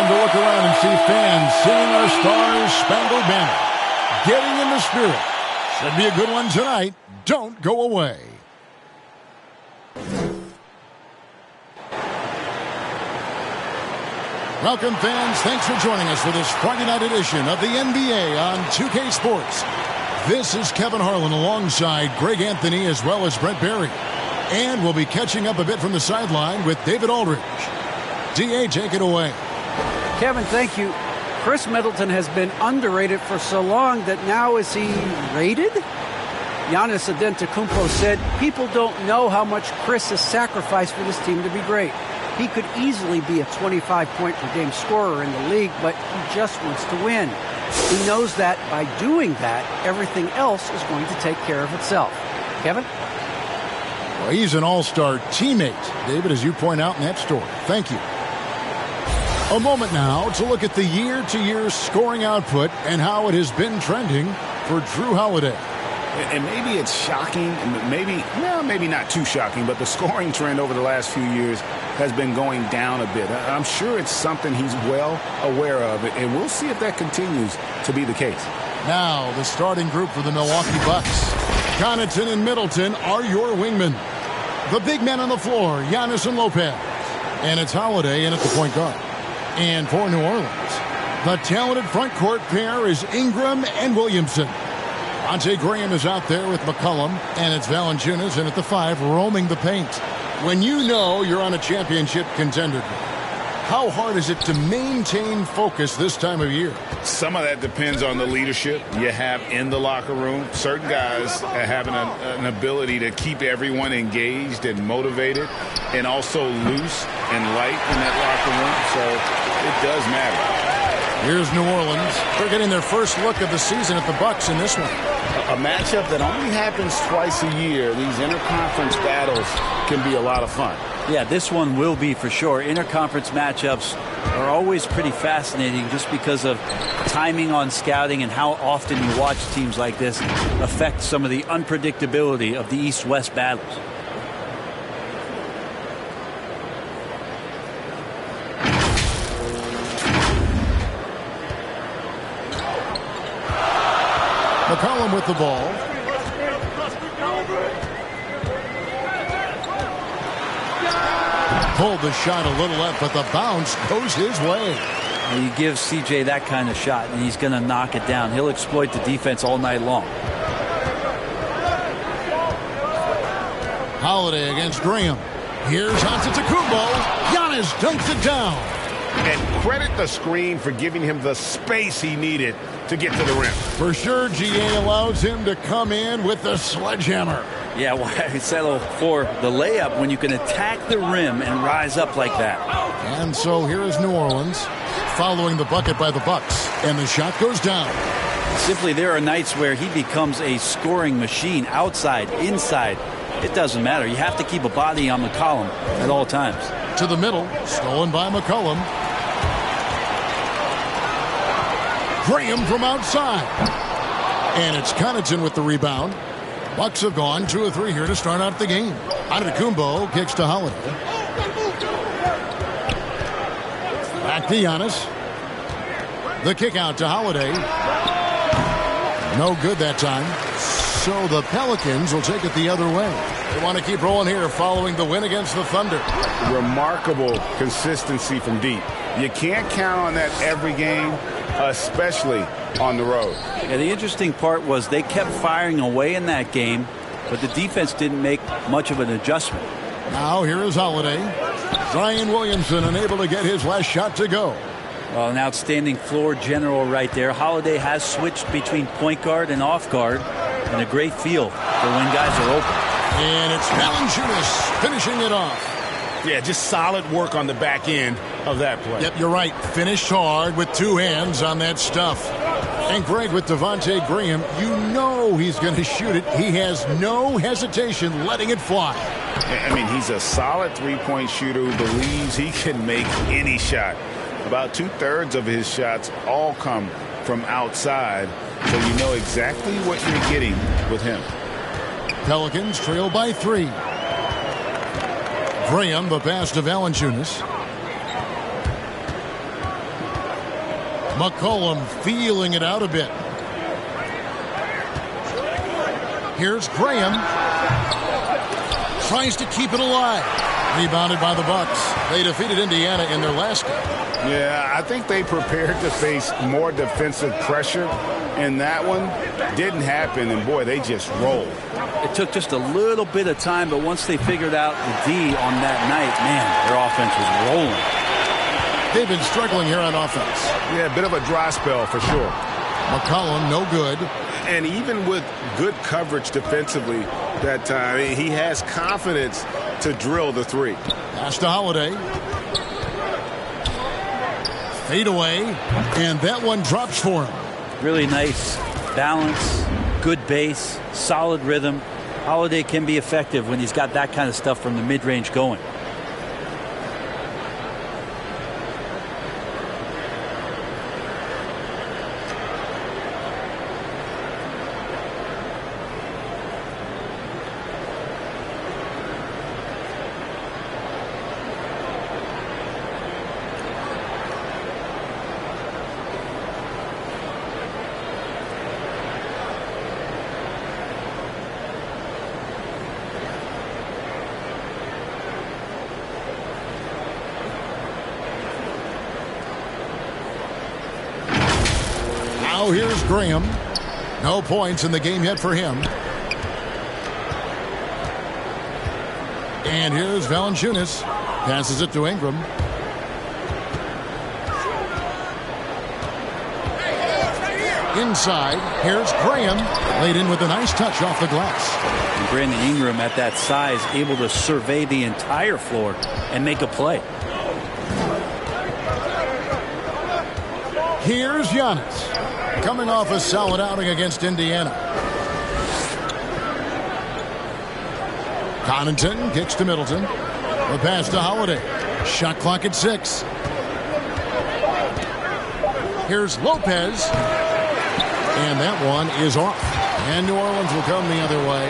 Time to look around and see fans singing our Star-Spangled Banner. Getting in the spirit. Should be a good one tonight. Don't go away. Welcome, fans. Thanks for joining us for this Friday night edition of the NBA on 2K Sports. This is Kevin Harlan alongside Greg Anthony as well as Brent Barry. And we'll be catching up a bit from the sideline with David Aldridge. D.A., take it away. Kevin, thank you. Chris Middleton has been underrated for so long that now is he rated? Giannis Antetokounmpo said, people don't know how much Chris has sacrificed for this team to be great. He could easily be a 25-point-per-game scorer in the league, but he just wants to win. He knows that by doing that, everything else is going to take care of itself. Kevin? Well, he's an all-star teammate, David, as you point out in that story. Thank you. A moment now to look at the year-to-year scoring output and how it has been trending for Drew Holiday. And maybe it's shocking, maybe not too shocking, but the scoring trend over the last few years has been going down a bit. I'm sure it's something he's well aware of, and we'll see if that continues to be the case. Now, the starting group for the Milwaukee Bucks. Connaughton and Middleton are your wingmen. The big men on the floor, Giannis and Lopez. And it's Holiday in at the point guard. And for New Orleans, the talented front court pair is Ingram and Williamson. Devontae Graham is out there with McCollum, and it's Valanciunas in at the 5 roaming the paint. When you know you're on a championship contender, how hard is it to maintain focus this time of year? Some of that depends on the leadership you have in the locker room. Certain guys have an ability to keep everyone engaged and motivated and also loose and light in that locker room, so it does matter. Here's New Orleans. They're getting their first look of the season at the Bucks in this one. A matchup that only happens twice a year. These interconference battles can be a lot of fun. Yeah, this one will be for sure. Interconference matchups are always pretty fascinating just because of timing on scouting and how often you watch teams like this affect some of the unpredictability of the East-West battles. McCollum with the ball. Pulled the shot a little up, but the bounce goes his way. You give CJ that kind of shot, and he's going to knock it down. He'll exploit the defense all night long. Holiday against Graham. Here's Antetokounmpo. Giannis dunks it down. And credit the screen for giving him the space he needed to get to the rim. For sure, GA allows him to come in with the sledgehammer. Yeah, why settle for the layup when you can attack the rim and rise up like that? And so here is New Orleans following the bucket by the Bucks. And the shot goes down. Simply, there are nights where he becomes a scoring machine, outside, inside. It doesn't matter. You have to keep a body on McCollum at all times. To the middle, stolen by McCollum. Graham from outside. And it's Connaughton with the rebound. Bucks have gone 2 of 3 here to start out the game. Antetokounmpo kicks to Holiday. Back to Giannis. The kick out to Holiday. No good that time. So the Pelicans will take it the other way. They want to keep rolling here following the win against the Thunder. Remarkable consistency from deep. You can't count on that every game, especially on the road. Yeah, the interesting part was they kept firing away in that game, but the defense didn't make much of an adjustment. Now here is Holiday. Zion Williamson unable to get his last shot to go. Well, an outstanding floor general right there. Holiday has switched between point guard and off guard, and a great feel for when guys are open. And it's Valanciunas finishing it off. Yeah, just solid work on the back end of that play. Yep, you're right. Finished hard with 2 hands on that stuff. And Greg, with Devontae Graham, you know he's going to shoot it. He has no hesitation letting it fly. I mean, he's a solid three-point shooter who believes he can make any shot. About 2/3 of his shots all come from outside, so you know exactly what you're getting with him. Pelicans trail by 3. Graham, the pass to Valanciunas. McCollum feeling it out a bit. Here's Graham. Tries to keep it alive. Rebounded by the Bucks. They defeated Indiana in their last game. Yeah, I think they prepared to face more defensive pressure, and that one didn't happen, and boy, they just rolled. It took just a little bit of time, but once they figured out the D on that night, man, their offense was rolling. They've been struggling here on offense. Yeah, a bit of a dry spell for sure. McCollum, no good. And even with good coverage defensively that time, he has confidence to drill the three. Pass to Holiday. Fade away, and that one drops for him. Really nice balance, good base, solid rhythm. Holiday can be effective when he's got that kind of stuff from the mid-range going. Now here's Graham. No points in the game yet for him. And here's Valanciunas. Passes it to Ingram. Inside, here's Graham. Laid in with a nice touch off the glass. And Brandon Ingram at that size, able to survey the entire floor and make a play. Here's Giannis. Coming off a solid outing against Indiana. Connaughton kicks to Middleton. The pass to Holiday. Shot clock at 6. Here's Lopez. And that one is off. And New Orleans will come the other way.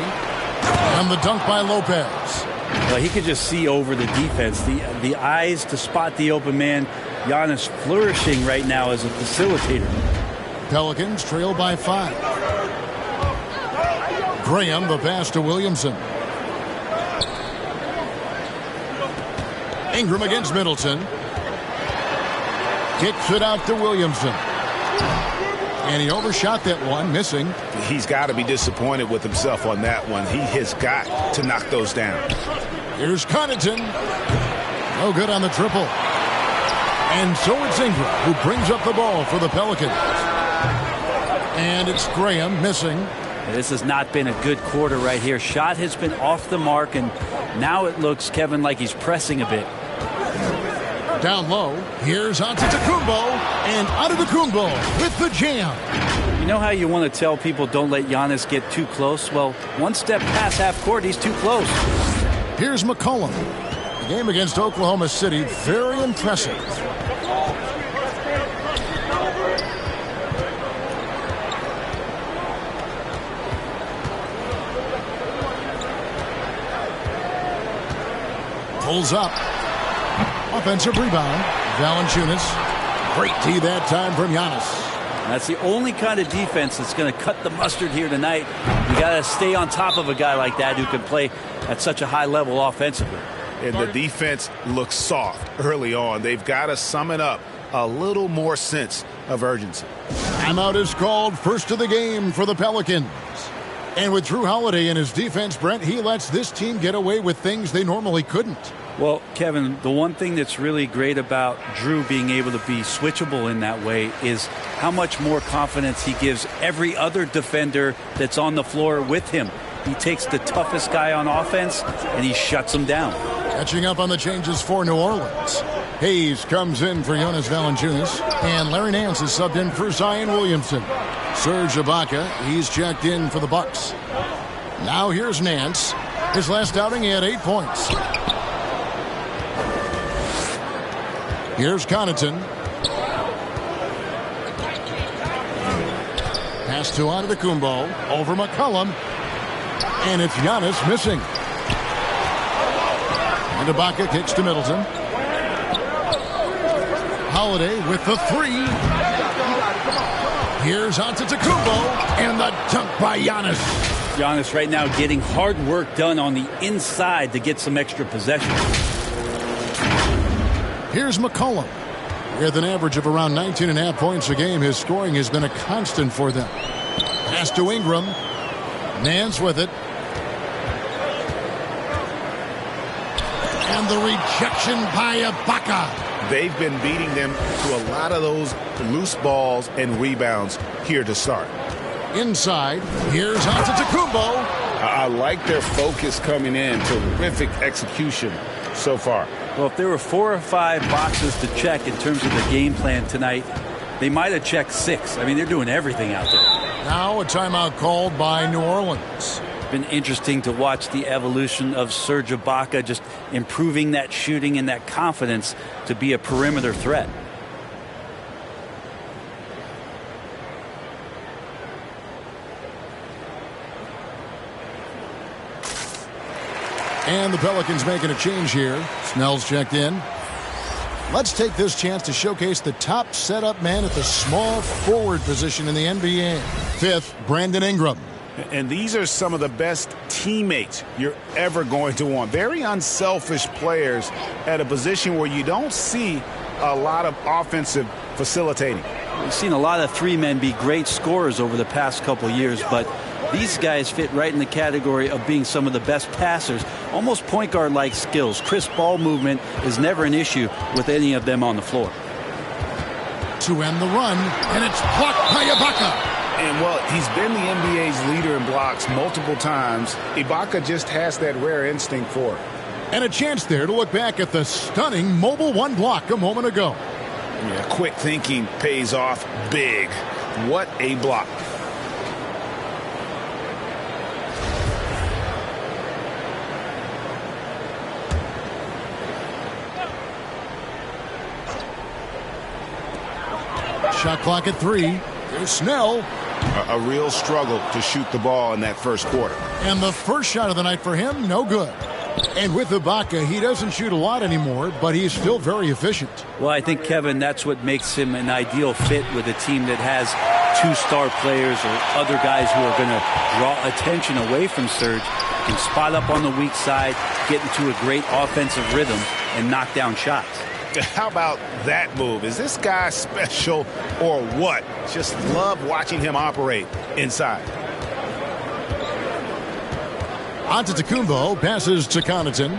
And the dunk by Lopez. Well, he could just see over the defense. The eyes to spot the open man. Giannis flourishing right now as a facilitator. Pelicans trail by 5. Graham, the pass to Williamson. Ingram against Middleton. Kicks it out to Williamson. And he overshot that one, missing. He's got to be disappointed with himself on that one. He has got to knock those down. Here's Connaughton. No good on the triple. And so it's Ingram who brings up the ball for the Pelicans. And it's Graham missing. This has not been a good quarter right here. Shot has been off the mark, and now it looks, Kevin, like he's pressing a bit. Down low, here's Antetokounmpo, and Antetokounmpo with the jam. You know how you want to tell people don't let Giannis get too close? Well, one step past half court, he's too close. Here's McCollum. The game against Oklahoma City, very impressive. Pulls up. Offensive rebound. Valanciunas. Great D that time from Giannis. That's the only kind of defense that's going to cut the mustard here tonight. You got to stay on top of a guy like that who can play at such a high level offensively. And the defense looks soft early on. They've got to summon up a little more sense of urgency. Timeout is called, first of the game for the Pelicans. And with Drew Holiday in his defense, Brent, he lets this team get away with things they normally couldn't. Well, Kevin, the one thing that's really great about Drew being able to be switchable in that way is how much more confidence he gives every other defender that's on the floor with him. He takes the toughest guy on offense, and he shuts him down. Catching up on the changes for New Orleans. Hayes comes in for Jonas Valanciunas, and Larry Nance is subbed in for Zion Williamson. Serge Ibaka, he's checked in for the Bucks. Now here's Nance. His last outing, he had 8 points. Here's Connaughton. Pass to Antetokounmpo. Over McCollum. And it's Giannis missing. And Ibaka kicks to Middleton. Holiday with the three. Here's Antetokounmpo, and the dunk by Giannis. Giannis right now getting hard work done on the inside to get some extra possession. Here's McCollum. With an average of around 19.5 points a game, his scoring has been a constant for them. Pass to Ingram. Nance with it. And the rejection by Ibaka. They've been beating them to a lot of those loose balls and rebounds here to start. Inside, here's Antetokounmpo. I like their focus coming in. Terrific execution so far. Well, if there were 4 or 5 boxes to check in terms of the game plan tonight, they might have checked 6. I mean, they're doing everything out there. Now a timeout called by New Orleans. Been interesting to watch the evolution of Serge Ibaka, just improving that shooting and that confidence to be a perimeter threat. And the Pelicans making a change here. Snell's checked in. Let's take this chance to showcase the top setup man at the small forward position in the NBA. 5th, Brandon Ingram. And these are some of the best teammates you're ever going to want. Very unselfish players at a position where you don't see a lot of offensive facilitating. We've seen a lot of 3 men be great scorers over the past couple years, but these guys fit right in the category of being some of the best passers, almost point guard-like skills. Crisp ball movement is never an issue with any of them on the floor. To end the run, and it's blocked by Ibaka. And, well, he's been the NBA's leader in blocks multiple times. Ibaka just has that rare instinct for it. And a chance there to look back at the stunning mobile 1 block a moment ago. Yeah, quick thinking pays off big. What a block. Shot clock at 3. There's Snell. A real struggle to shoot the ball in that first quarter. And the first shot of the night for him, no good. And with Ibaka, he doesn't shoot a lot anymore, but he's still very efficient. Well, I think, Kevin, that's what makes him an ideal fit with a team that has 2 star players or other guys who are going to draw attention away from Serge, can spot up on the weak side, get into a great offensive rhythm, and knock down shots. How about that move? Is this guy special or what? Just love watching him operate inside. Antetokounmpo passes to Connaughton.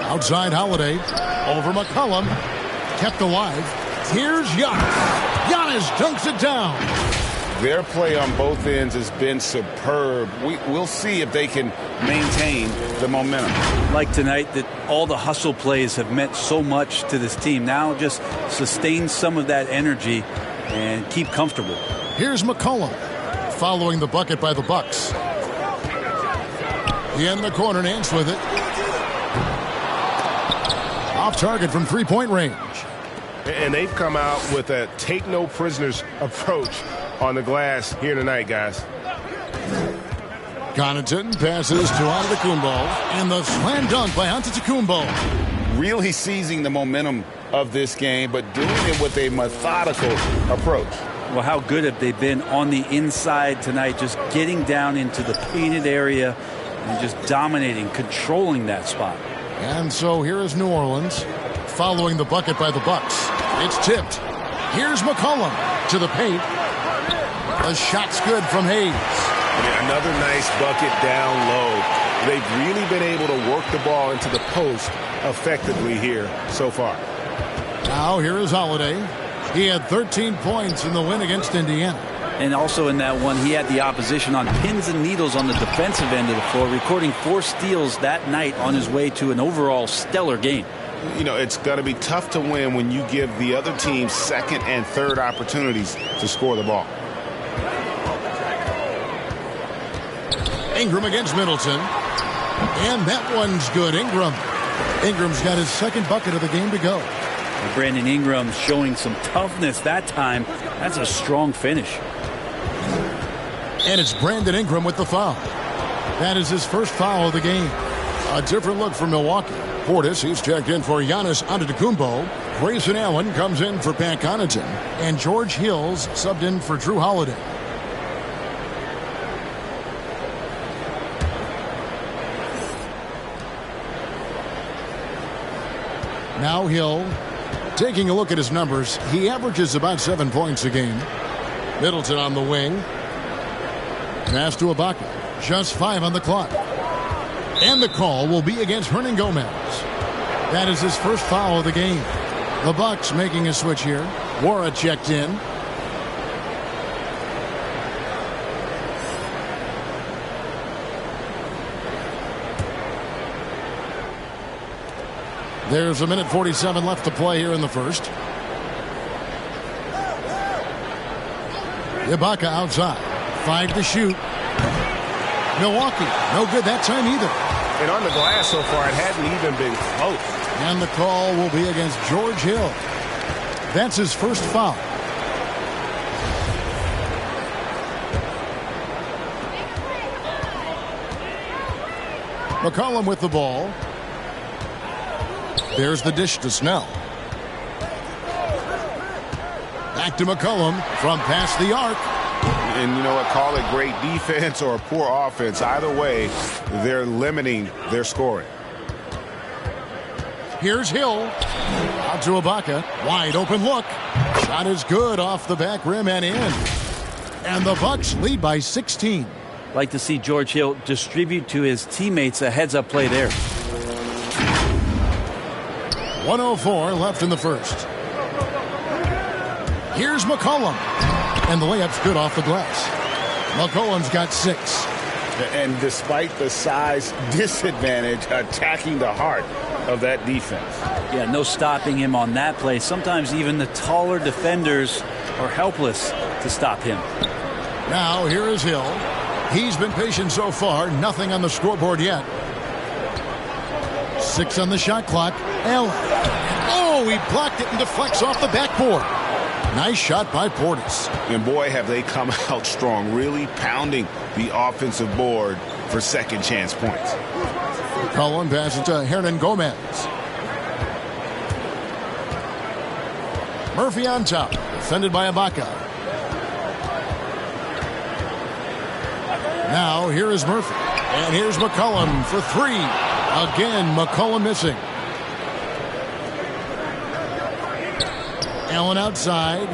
Outside Holiday. Over McCollum. Kept alive. Here's Giannis. Giannis dunks it down. Their play on both ends has been superb. We'll see if they can maintain the momentum. Like tonight, that all the hustle plays have meant so much to this team. Now just sustain some of that energy and keep comfortable. Here's McCollum following the bucket by the Bucks. In the corner, Nance with it. Off target from 3-point range. And they've come out with a take no prisoners approach on the glass here tonight, guys. Connaughton passes to Antetokounmpo, and the slam dunk by Antetokounmpo. Really seizing the momentum of this game, but doing it with a methodical approach. Well, how good have they been on the inside tonight, just getting down into the painted area and just dominating, controlling that spot. And so here is New Orleans following the bucket by the Bucks. It's tipped. Here's McCollum to the paint. The shot's good from Hayes. Another nice bucket down low. They've really been able to work the ball into the post effectively here so far. Now here is Holiday. He had 13 points in the win against Indiana. And also in that one, he had the opposition on pins and needles on the defensive end of the floor, recording 4 steals that night on his way to an overall stellar game. You know, it's going to be tough to win when you give the other team second and third opportunities to score the ball. Ingram against Middleton. And that one's good. Ingram's got his second bucket of the game to go. And Brandon Ingram showing some toughness that time. That's a strong finish. And it's Brandon Ingram with the foul. That is his first foul of the game. A different look for Milwaukee. Portis, he's checked in for Giannis Antetokounmpo. Grayson Allen comes in for Pat Connaughton, and George Hill's subbed in for Drew Holiday. Now Hill, taking a look at his numbers, he averages about 7 points a game. Middleton on the wing. Pass to Ibaka. Just 5 on the clock. And the call will be against Hernan Gomez. That is his first foul of the game. The Bucks making a switch here. Wara checked in. There's a minute 47 left to play here in the first. Ibaka outside. 5 to shoot. Milwaukee, no good that time either. And on the glass so far, it hadn't even been close. And the call will be against George Hill. That's his first foul. McCollum with the ball. There's the dish to Snell. Back to McCollum from past the arc. And you know what? Call it great defense or poor offense. Either way, they're limiting their scoring. Here's Hill. Out to Ibaka. Wide open look. Shot is good off the back rim and in. And the Bucks lead by 16. Like to see George Hill distribute to his teammates a heads-up play there. 1:04 left in the first. Here's McCollum. And the layup's good off the glass. McCollum's got 6. And despite the size disadvantage, attacking the heart of that defense. Yeah, no stopping him on that play. Sometimes even the taller defenders are helpless to stop him. Now here is Hill. He's been patient so far. Nothing on the scoreboard yet. 6 on the shot clock. Allen. Oh, he blocked it and deflects off the backboard. Nice shot by Portis. And boy, have they come out strong, really pounding the offensive board for second chance points. Cullen passes to Hernan Gomez. Murphy on top, defended by Ibaka. Now here is Murphy. And here's McCollum for 3. Again, McCollum missing. Allen outside.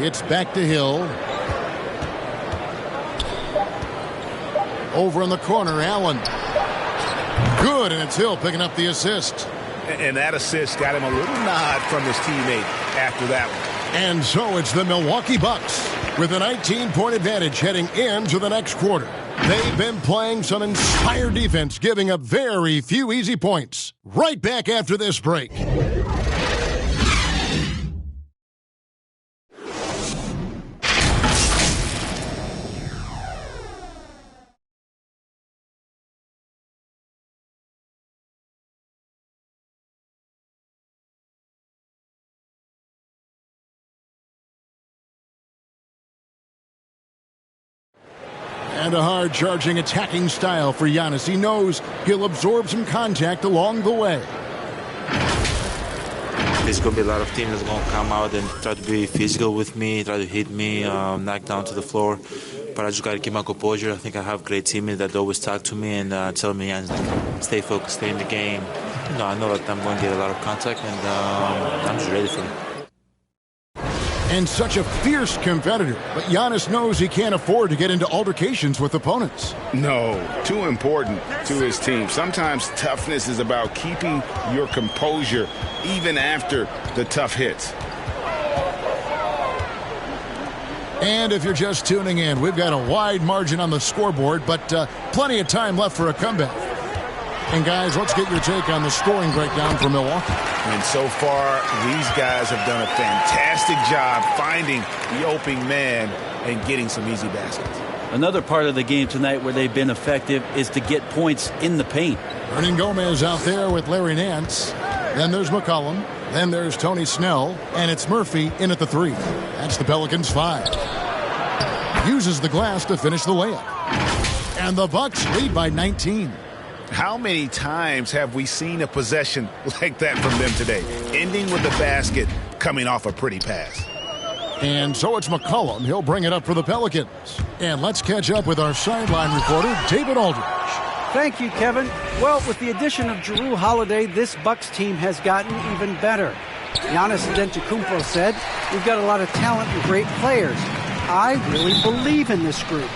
It's back to Hill. Over in the corner, Allen. Good, and it's Hill picking up the assist. And that assist got him a little nod from his teammate after that one. And so it's the Milwaukee Bucks with a 19-point advantage heading into the next quarter. They've been playing some inspired defense, giving up very few easy points. Right back after this break. And a hard-charging attacking style for Giannis. He knows he'll absorb some contact along the way. There's going to be a lot of teams that's going to come out and try to be physical with me, try to hit me, knock down to the floor. But I just got to keep my composure. I think I have great teammates that always talk to me and tell me, stay focused, stay in the game. You know, I know that I'm going to get a lot of contact, and I'm just ready for it. And such a fierce competitor. But Giannis knows he can't afford to get into altercations with opponents. No, too important to his team. Sometimes toughness is about keeping your composure even after the tough hits. And if you're just tuning in, we've got a wide margin on the scoreboard, but plenty of time left for a comeback. And guys, let's get your take on the scoring breakdown for Milwaukee. And so far, these guys have done a fantastic job finding the opening man and getting some easy baskets. Another part of the game tonight where they've been effective is to get points in the paint. Hernan Gomez out there with Larry Nance. Then there's McCollum. Then there's Tony Snell. And it's Murphy in at the 3. That's the Pelicans 5. Uses the glass to finish the layup. And the Bucks lead by 19. How many times have we seen a possession like that from them today, ending with the basket coming off a pretty pass? And so it's McCollum. He'll bring it up for the Pelicans. And let's catch up with our sideline reporter, David Aldridge. Thank you, Kevin. Well, with the addition of Jrue Holiday, this Bucks team has gotten even better. Giannis Antetokounmpo said, "We've got a lot of talent and great players. I really believe in this group.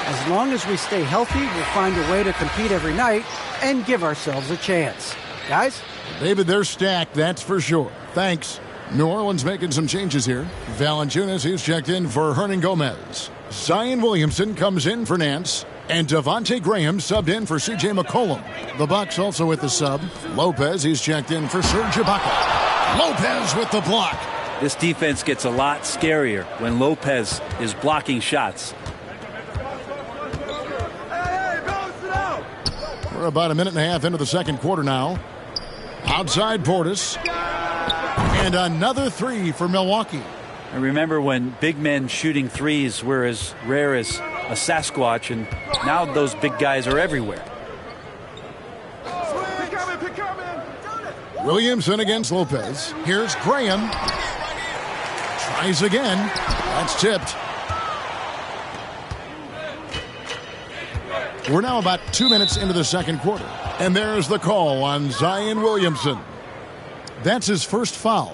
As long as we stay healthy, we'll find a way to compete every night and give ourselves a chance." Guys? David, they're stacked, that's for sure. Thanks. New Orleans making some changes here. Valanciunas, he's checked in for Hernan Gomez. Zion Williamson comes in for Nance. And Devontae Graham subbed in for C.J. McCollum. The Bucks also with the sub. Lopez, he's checked in for Serge Ibaka. Lopez with the block. This defense gets a lot scarier when Lopez is blocking shots. We're about a minute and a half into the second quarter now. Outside Portis. And another three for Milwaukee. I remember when big men shooting threes were as rare as a Sasquatch, and now those big guys are everywhere. Williamson against Lopez. Here's Graham. Tries again. That's tipped. We're now about 2 minutes into the second quarter. And there's the call on Zion Williamson. That's his first foul.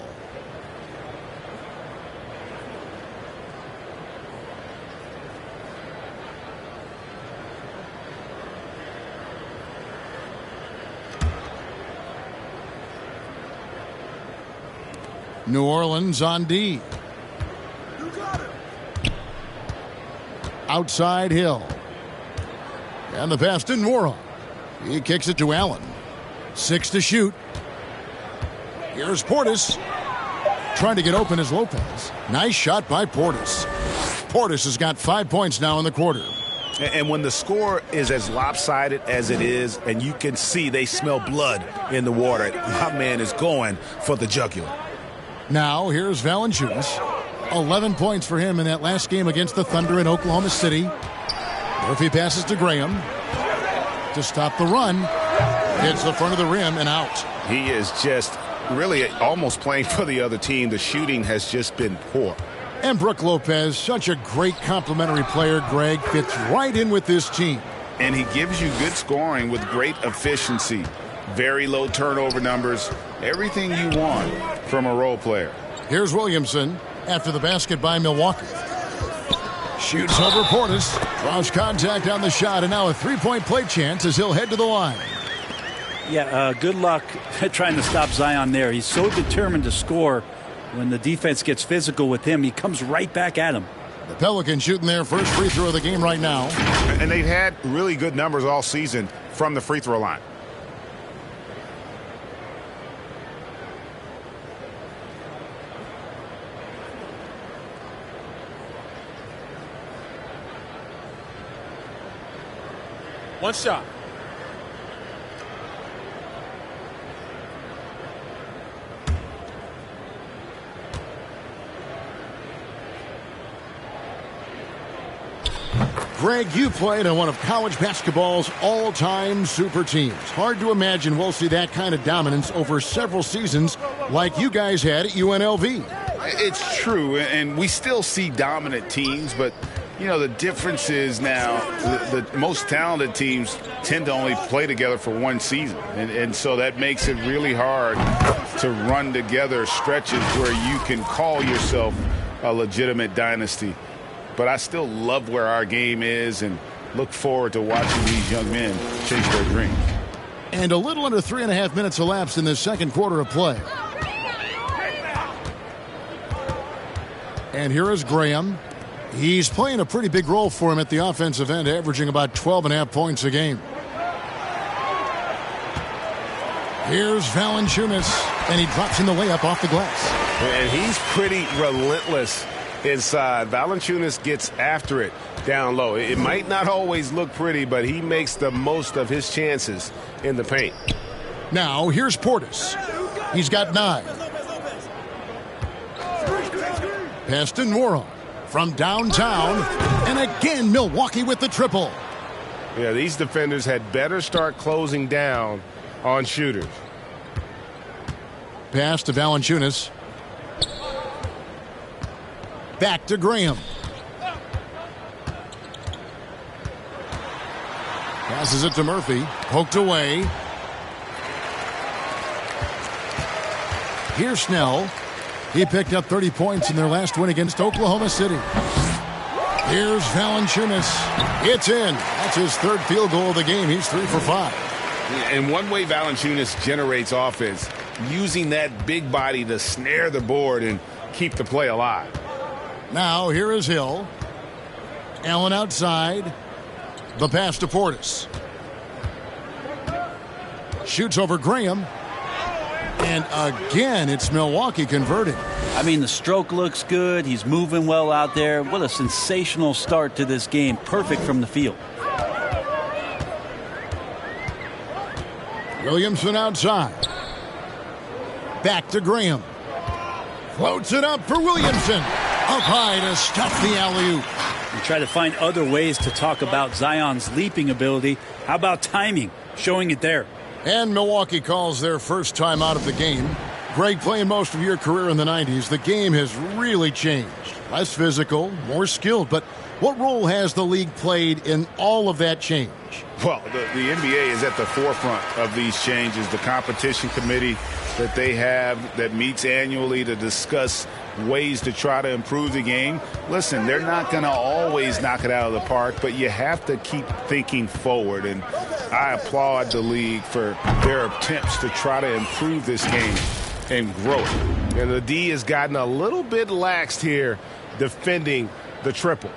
New Orleans on D. Outside Hill. And the pass to Nwora. He kicks it to Allen. 6 to shoot. Here's Portis. Trying to get open is Lopez. Nice shot by Portis. Portis has got 5 points now in the quarter. And when the score is as lopsided as it is, and you can see they smell blood in the water, my man is going for the jugular. Now, here's Valanciunas. 11 points for him in that last game against the Thunder in Oklahoma City. Murphy passes to Graham to stop the run. Hits the front of the rim and out. He is just really almost playing for the other team. The shooting has just been poor. And Brook Lopez, such a great complimentary player, Greg, fits right in with this team. And he gives you good scoring with great efficiency. Very low turnover numbers. Everything you want from a role player. Here's Williamson after the basket by Milwaukee. Shoots over Portis. Draws contact on the shot, and now a three-point play chance as he'll head to the line. Yeah, good luck trying to stop Zion there. He's so determined to score. When the defense gets physical with him, he comes right back at him. The Pelicans shooting their first free throw of the game right now. And they've had really good numbers all season from the free throw line. One shot. Greg, you played on one of college basketball's all-time super teams. Hard to imagine we'll see that kind of dominance over several seasons like you guys had at UNLV. It's true, and we still see dominant teams, but you know, the difference is now the most talented teams tend to only play together for one season. And so that makes it really hard to run together stretches where you can call yourself a legitimate dynasty. But I still love where our game is and look forward to watching these young men chase their dreams. And a little under 3.5 minutes elapsed in the second quarter of play. And here is Graham. He's playing a pretty big role for him at the offensive end, averaging about 12.5 points a game. Here's Valanciunas, and he drops in the layup off the glass. And he's pretty relentless inside. Valanciunas gets after it down low. It might not always look pretty, but he makes the most of his chances in the paint. Now, here's Portis. He's got 9. Pass to Nwora from downtown. And again, Milwaukee with the triple. Yeah, these defenders had better start closing down on shooters. Pass to Valanciunas. Back to Graham. Passes it to Murphy. Poked away. Here's Snell. He picked up 30 points in their last win against Oklahoma City. Here's Valanciunas. It's in. That's his third field goal of the game. He's 3 for 5. And one way Valanciunas generates offense, using that big body to snare the board and keep the play alive. Now here is Hill. Allen outside. The pass to Portis. Shoots over Graham. And again, it's Milwaukee converting. I mean, the stroke looks good. He's moving well out there. What a sensational start to this game. Perfect from the field. Williamson outside. Back to Graham. Floats it up for Williamson. Up high to stop the alley-oop. You try to find other ways to talk about Zion's leaping ability. How about timing? Showing it there. And Milwaukee calls their first time out of the game. Greg, playing most of your career in the 90s, the game has really changed. Less physical, more skilled. But what role has the league played in all of that change? Well, the NBA is at the forefront of these changes. The competition committee that they have that meets annually to discuss ways to try to improve the game. Listen, they're not going to always knock it out of the park, but you have to keep thinking forward. And I applaud the league for their attempts to try to improve this game and grow it. And the D has gotten a little bit laxed here defending the triple.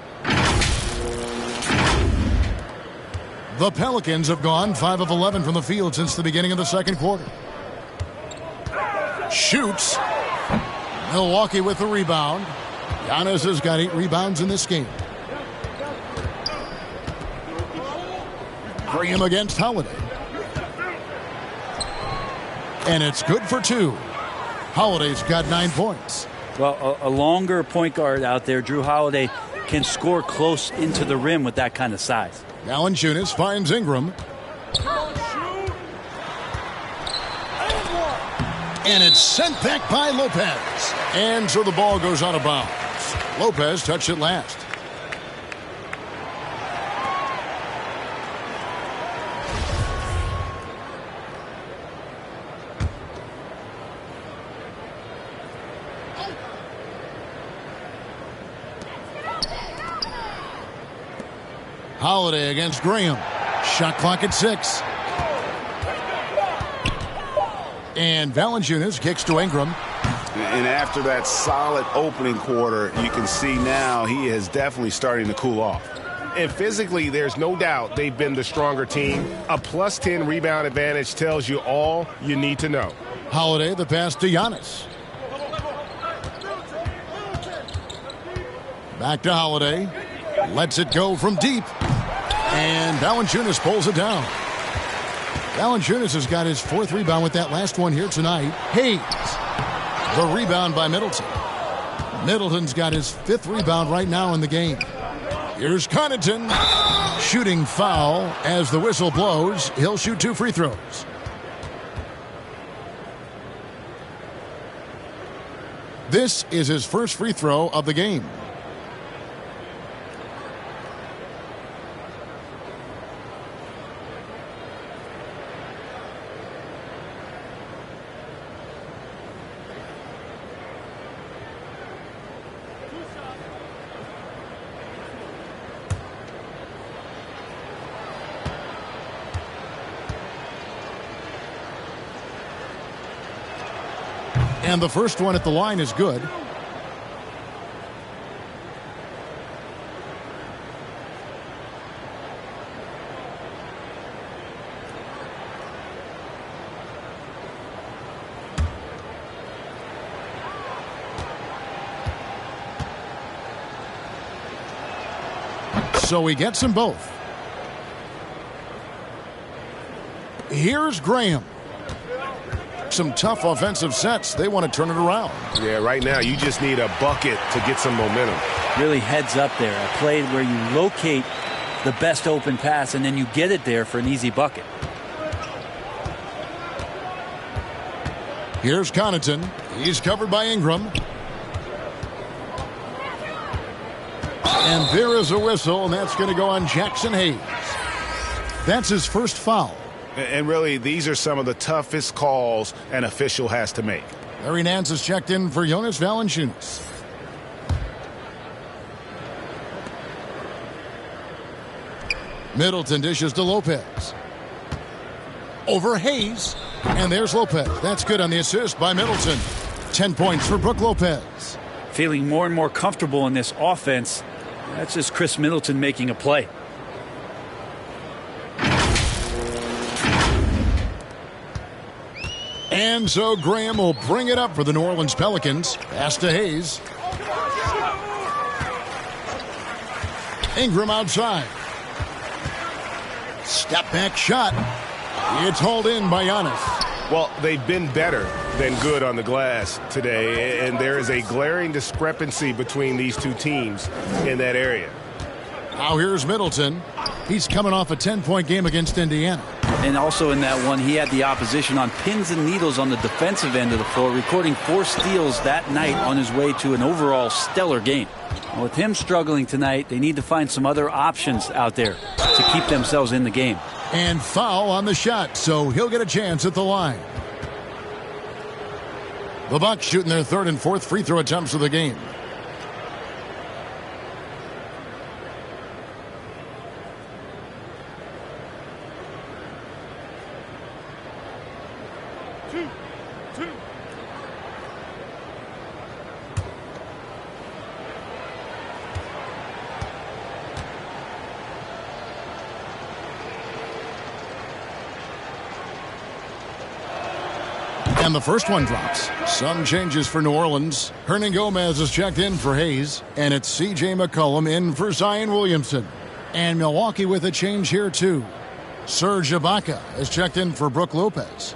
The Pelicans have gone 5 of 11 from the field since the beginning of the second quarter. Shoots. Milwaukee with the rebound. Giannis has got 8 rebounds in this game. Graham against Holiday. And it's good for 2. Holiday's got 9 points. Well, a longer point guard out there, Drew Holiday, can score close into the rim with that kind of size. Valanciunas finds Ingram. And it's sent back by Lopez. And so the ball goes out of bounds. Lopez touched it last. Holiday against Graham. Shot clock at 6. And Valanciunas kicks to Ingram. And after that solid opening quarter, you can see now he is definitely starting to cool off. And physically, there's no doubt they've been the stronger team. A plus 10 rebound advantage tells you all you need to know. Holiday, the pass to Giannis. Back to Holiday. Lets it go from deep. And Valanciunas pulls it down. Valanciunas has got his 4th rebound with that last one here tonight. Hayes. The rebound by Middleton. Middleton's got his 5th rebound right now in the game. Here's Connaughton. Shooting foul as the whistle blows. He'll shoot 2 free throws. This is his first free throw of the game. And the first one at the line is good. So he gets them both. Here's Graham. Some tough offensive sets. They want to turn it around. Yeah, right now you just need a bucket to get some momentum. Really heads up there. A play where you locate the best open pass, and then you get it there for an easy bucket. Here's Connaughton. He's covered by Ingram. And there is a whistle, and that's going to go on Jackson Hayes. That's his first foul. And really, these are some of the toughest calls an official has to make. Larry Nance is checked in for Jonas Valanciunas. Middleton dishes to Lopez. Over Hayes. And there's Lopez. That's good on the assist by Middleton. 10 points for Brook Lopez. Feeling more and more comfortable in this offense. That's just Chris Middleton making a play. And so Graham will bring it up for the New Orleans Pelicans. Pass to Hayes. Ingram outside. Step back shot. It's hauled in by Giannis. Well, they've been better than good on the glass today, and there is a glaring discrepancy between these two teams in that area. Now here's Middleton. He's coming off a 10-point game against Indiana. And also in that one, he had the opposition on pins and needles on the defensive end of the floor, recording 4 steals that night on his way to an overall stellar game. And with him struggling tonight, they need to find some other options out there to keep themselves in the game. And foul on the shot, so he'll get a chance at the line. The Bucks shooting their 3rd and 4th free throw attempts of the game. And the first one drops. Some changes for New Orleans. Hernan Gomez is checked in for Hayes. And it's C.J. McCollum in for Zion Williamson. And Milwaukee with a change here, too. Serge Ibaka is checked in for Brook Lopez.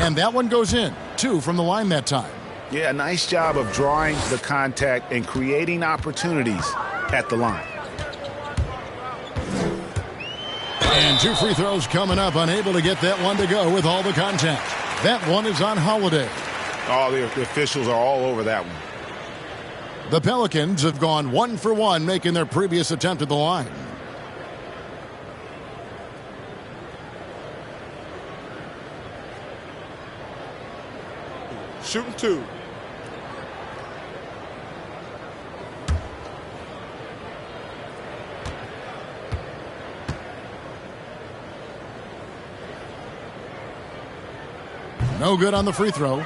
And that one goes in. 2 from the line that time. Yeah, nice job of drawing the contact and creating opportunities at the line. And 2 free throws coming up, unable to get that one to go with all the contact. That one is on Holiday. Oh, the officials are all over that one. The Pelicans have gone 1 for 1, making their previous attempt at the line. Shooting 2. No good on the free throw.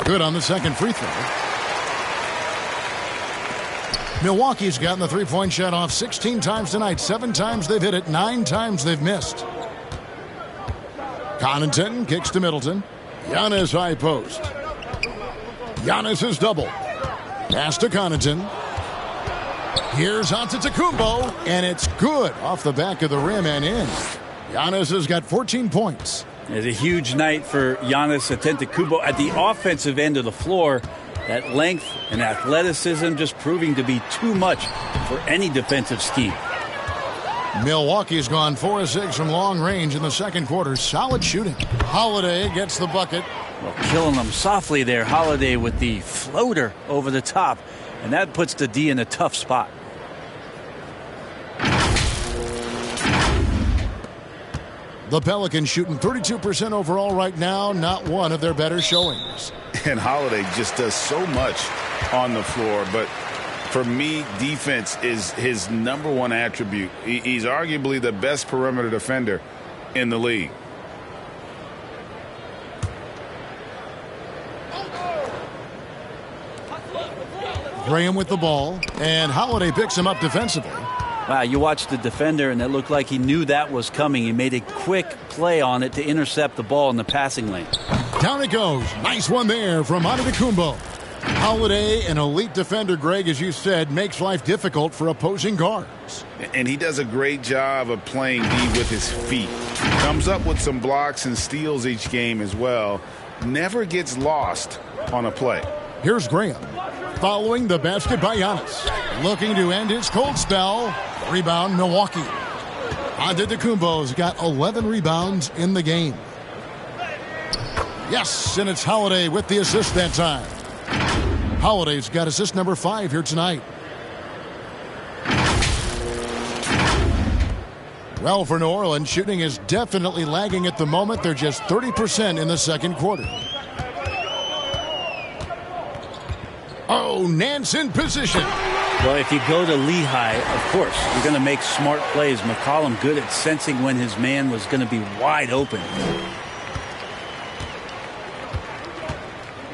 Good on the second free throw. Milwaukee's gotten the three-point shot off 16 times tonight. 7 times they've hit it. 9 times they've missed. Connaughton kicks to Middleton. Giannis high post. Giannis is double. Pass to Connaughton. Here's Antetokounmpo, and it's good off the back of the rim and in. Giannis has got 14 points. It's a huge night for Giannis Antetokounmpo at the offensive end of the floor. That length and athleticism just proving to be too much for any defensive scheme. Milwaukee's gone 4 of 6 from long range in the second quarter. Solid shooting. Holiday gets the bucket. Well, killing them softly there. Holiday with the floater over the top. And that puts the D in a tough spot. The Pelicans shooting 32% overall right now. Not one of their better showings. And Holiday just does so much on the floor. But for me, defense is his number one attribute. He's arguably the best perimeter defender in the league. Graham with the ball. And Holiday picks him up defensively. Wow, you watched the defender, and it looked like he knew that was coming. He made a quick play on it to intercept the ball in the passing lane. Down it goes. Nice one there from Antetokounmpo. Holiday, an elite defender, Greg, as you said, makes life difficult for opposing guards. And he does a great job of playing D with his feet. Comes up with some blocks and steals each game as well. Never gets lost on a play. Here's Graham. Following the basket by Giannis. Looking to end his cold spell. Rebound, Milwaukee. Antetokounmpo's got 11 rebounds in the game. Yes, and it's Holiday with the assist that time. Holiday's got assist number 5 here tonight. Well, for New Orleans, shooting is definitely lagging at the moment. They're just 30% in the second quarter. Oh, Nance in position. Well, if you go to Lehigh, of course, you're going to make smart plays. McCollum good at sensing when his man was going to be wide open.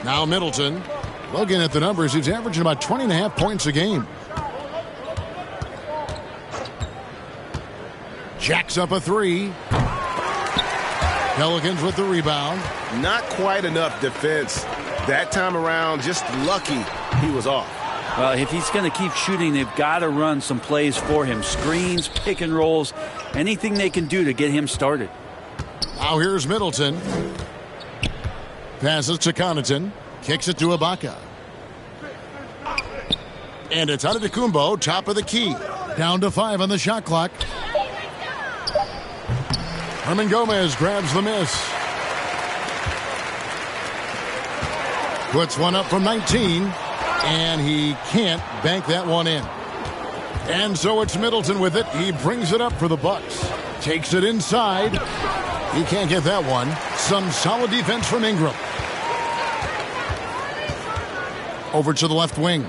Now Middleton. Looking at the numbers, he's averaging about 20.5 points a game. Jacks up a 3. Pelicans with the rebound. Not quite enough defense. That time around, just lucky he was off. Well, if he's going to keep shooting, they've got to run some plays for him. Screens, pick and rolls, anything they can do to get him started. Now here's Middleton. Passes to Connaughton. Kicks it to Ibaka. And it's Antetokounmpo, top of the key. Down to 5 on the shot clock. Herman Gomez grabs the miss. Puts one up from 19. And he can't bank that one in. And so it's Middleton with it. He brings it up for the Bucks. Takes it inside. He can't get that one. Some solid defense from Ingram. Over to the left wing.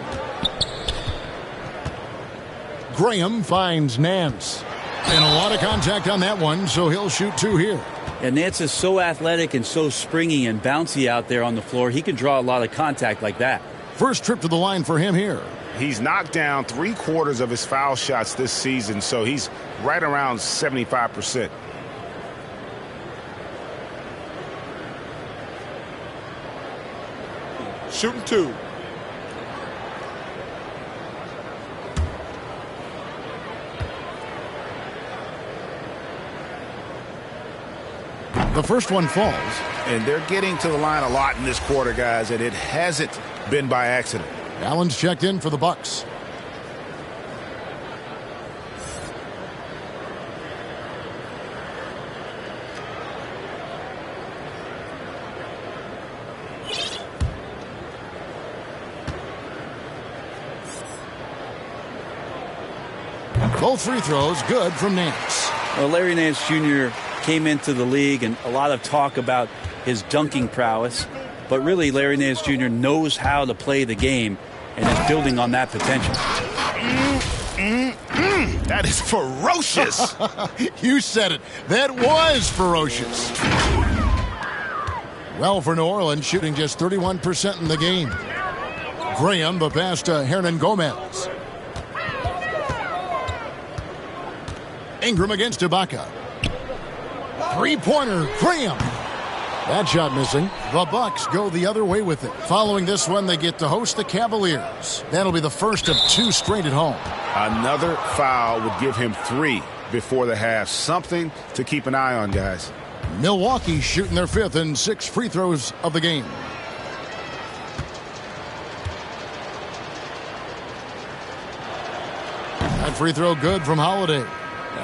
Graham finds Nance. And a lot of contact on that one, so he'll shoot 2 here. And Nance is so athletic and so springy and bouncy out there on the floor. He can draw a lot of contact like that. First trip to the line for him here. He's knocked down 3/4 of his foul shots this season, so he's right around 75%. Shooting 2. The first one falls. And they're getting to the line a lot in this quarter, guys, and it hasn't been by accident. Allen's checked in for the Bucks. Both free throws good from Nance. Well, Larry Nance Jr. came into the league, and a lot of talk about his dunking prowess. But really, Larry Nance Jr. knows how to play the game and is building on that potential. That is ferocious. You said it. That was ferocious. Well, for New Orleans, shooting just 31% in the game. Graham, the pass to Hernan Gomez. Ingram against Ibaka. Three-pointer, Graham. That shot missing. The Bucks go the other way with it. Following this one, they get to host the Cavaliers. That'll be the first of 2 straight at home. Another foul would give him 3 before the half. Something to keep an eye on, guys. Milwaukee shooting their 5th and 6 free throws of the game. That free throw good from Holiday.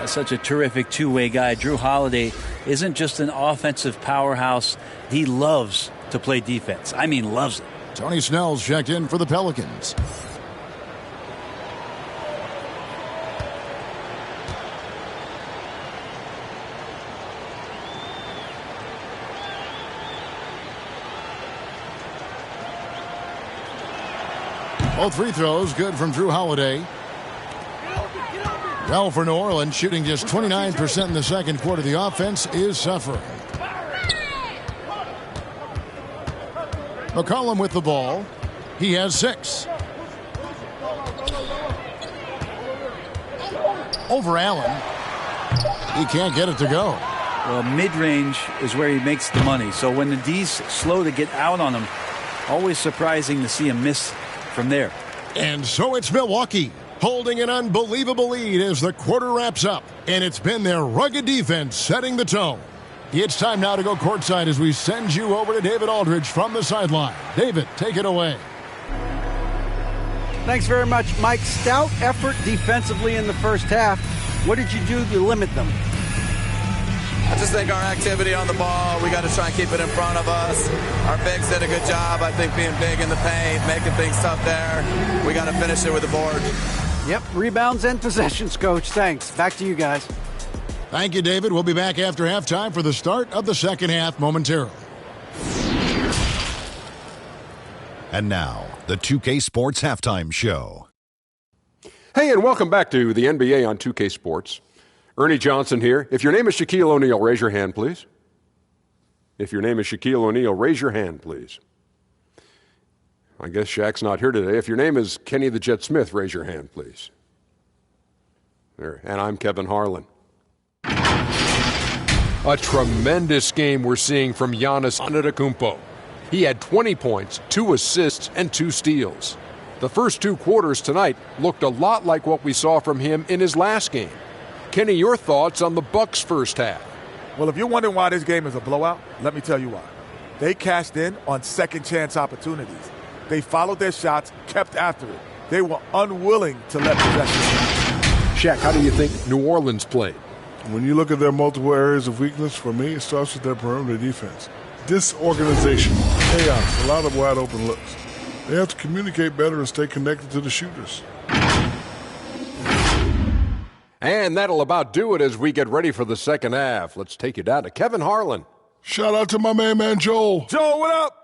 Such a terrific two-way guy. Drew Holiday isn't just an offensive powerhouse. He loves to play defense. I mean, loves it. Tony Snell's checked in for the Pelicans. Both free throws good from Drew Holiday. Well, for New Orleans, shooting just 29% in the second quarter. The offense is suffering. McCollum with the ball. He has 6. over Allen. He can't get it to go. Well, mid-range is where he makes the money. So when the D's slow to get out on him, always surprising to see him miss from there. And so it's Milwaukee holding an unbelievable lead as the quarter wraps up. And it's been their rugged defense setting the tone. It's time now to go courtside as we send you over to David Aldridge from the sideline. David, take it away. Thanks very much, Mike. Stout effort defensively in the first half. What did you do to limit them? I just think our activity on the ball, we got to try and keep it in front of us. Our bigs did a good job, I think, being big in the paint, making things tough there. We got to finish it with the board. Yep, rebounds and possessions, Coach. Thanks. Back to you guys. Thank you, David. We'll be back after halftime for the start of the second half momentarily. And now, the 2K Sports Halftime Show. Hey, and welcome back to the NBA on 2K Sports. Ernie Johnson here. If your name is Shaquille O'Neal, raise your hand, please. If your name is Shaquille O'Neal, raise your hand, please. I guess Shaq's not here today. If your name is Kenny the Jet Smith, raise your hand, please. There. And I'm Kevin Harlan. A tremendous game we're seeing from Giannis Antetokounmpo. He had 20 points, 2 assists, and 2 steals. The first 2 quarters tonight looked a lot like what we saw from him in his last game. Kenny, your thoughts on the Bucks' first half? Well, if you're wondering why this game is a blowout, let me tell you why. They cashed in on second-chance opportunities. They followed their shots, kept after it. They were unwilling to let possession stop. Shaq, how do you think New Orleans played? When you look at their multiple areas of weakness, for me, it starts with their perimeter defense. Disorganization, chaos, a lot of wide open looks. They have to communicate better and stay connected to the shooters. And that'll about do it as we get ready for the second half. Let's take you down to Kevin Harlan. Shout out to my man Joel. Joel, what up?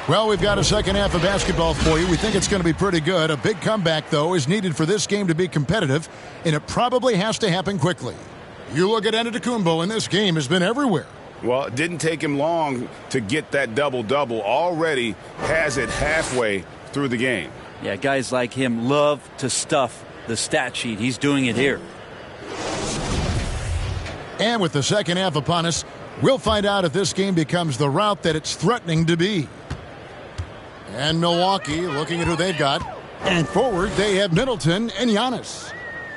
Well, we've got a second half of basketball for you. We think it's going to be pretty good. A big comeback, though, is needed for this game to be competitive, and it probably has to happen quickly. You look at Antetokounmpo, and this game has been everywhere. Well, it didn't take him long to get that double-double. Already has it halfway through the game. Yeah, guys like him love to stuff the stat sheet. He's doing it here. And with the second half upon us, we'll find out if this game becomes the route that it's threatening to be. And Milwaukee, looking at who they've got. And forward, they have Middleton and Giannis.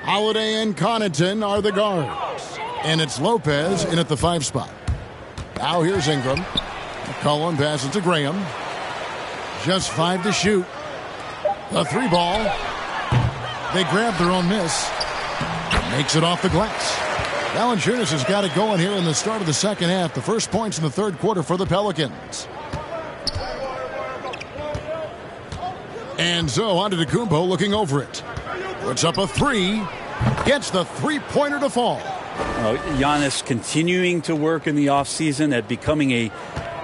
Holiday and Connaughton are the guards. And it's Lopez in at the 5 spot. Now here's Ingram. Cullen passes to Graham. Just 5 to shoot. The 3 ball. They grab their own miss. Makes it off the glass. Valanciunas has got it going here in the start of the second half. The first points in the third quarter for the Pelicans. And so Antetokounmpo looking over it. Puts up a 3. Gets the three-pointer to fall. Giannis continuing to work in the offseason at becoming a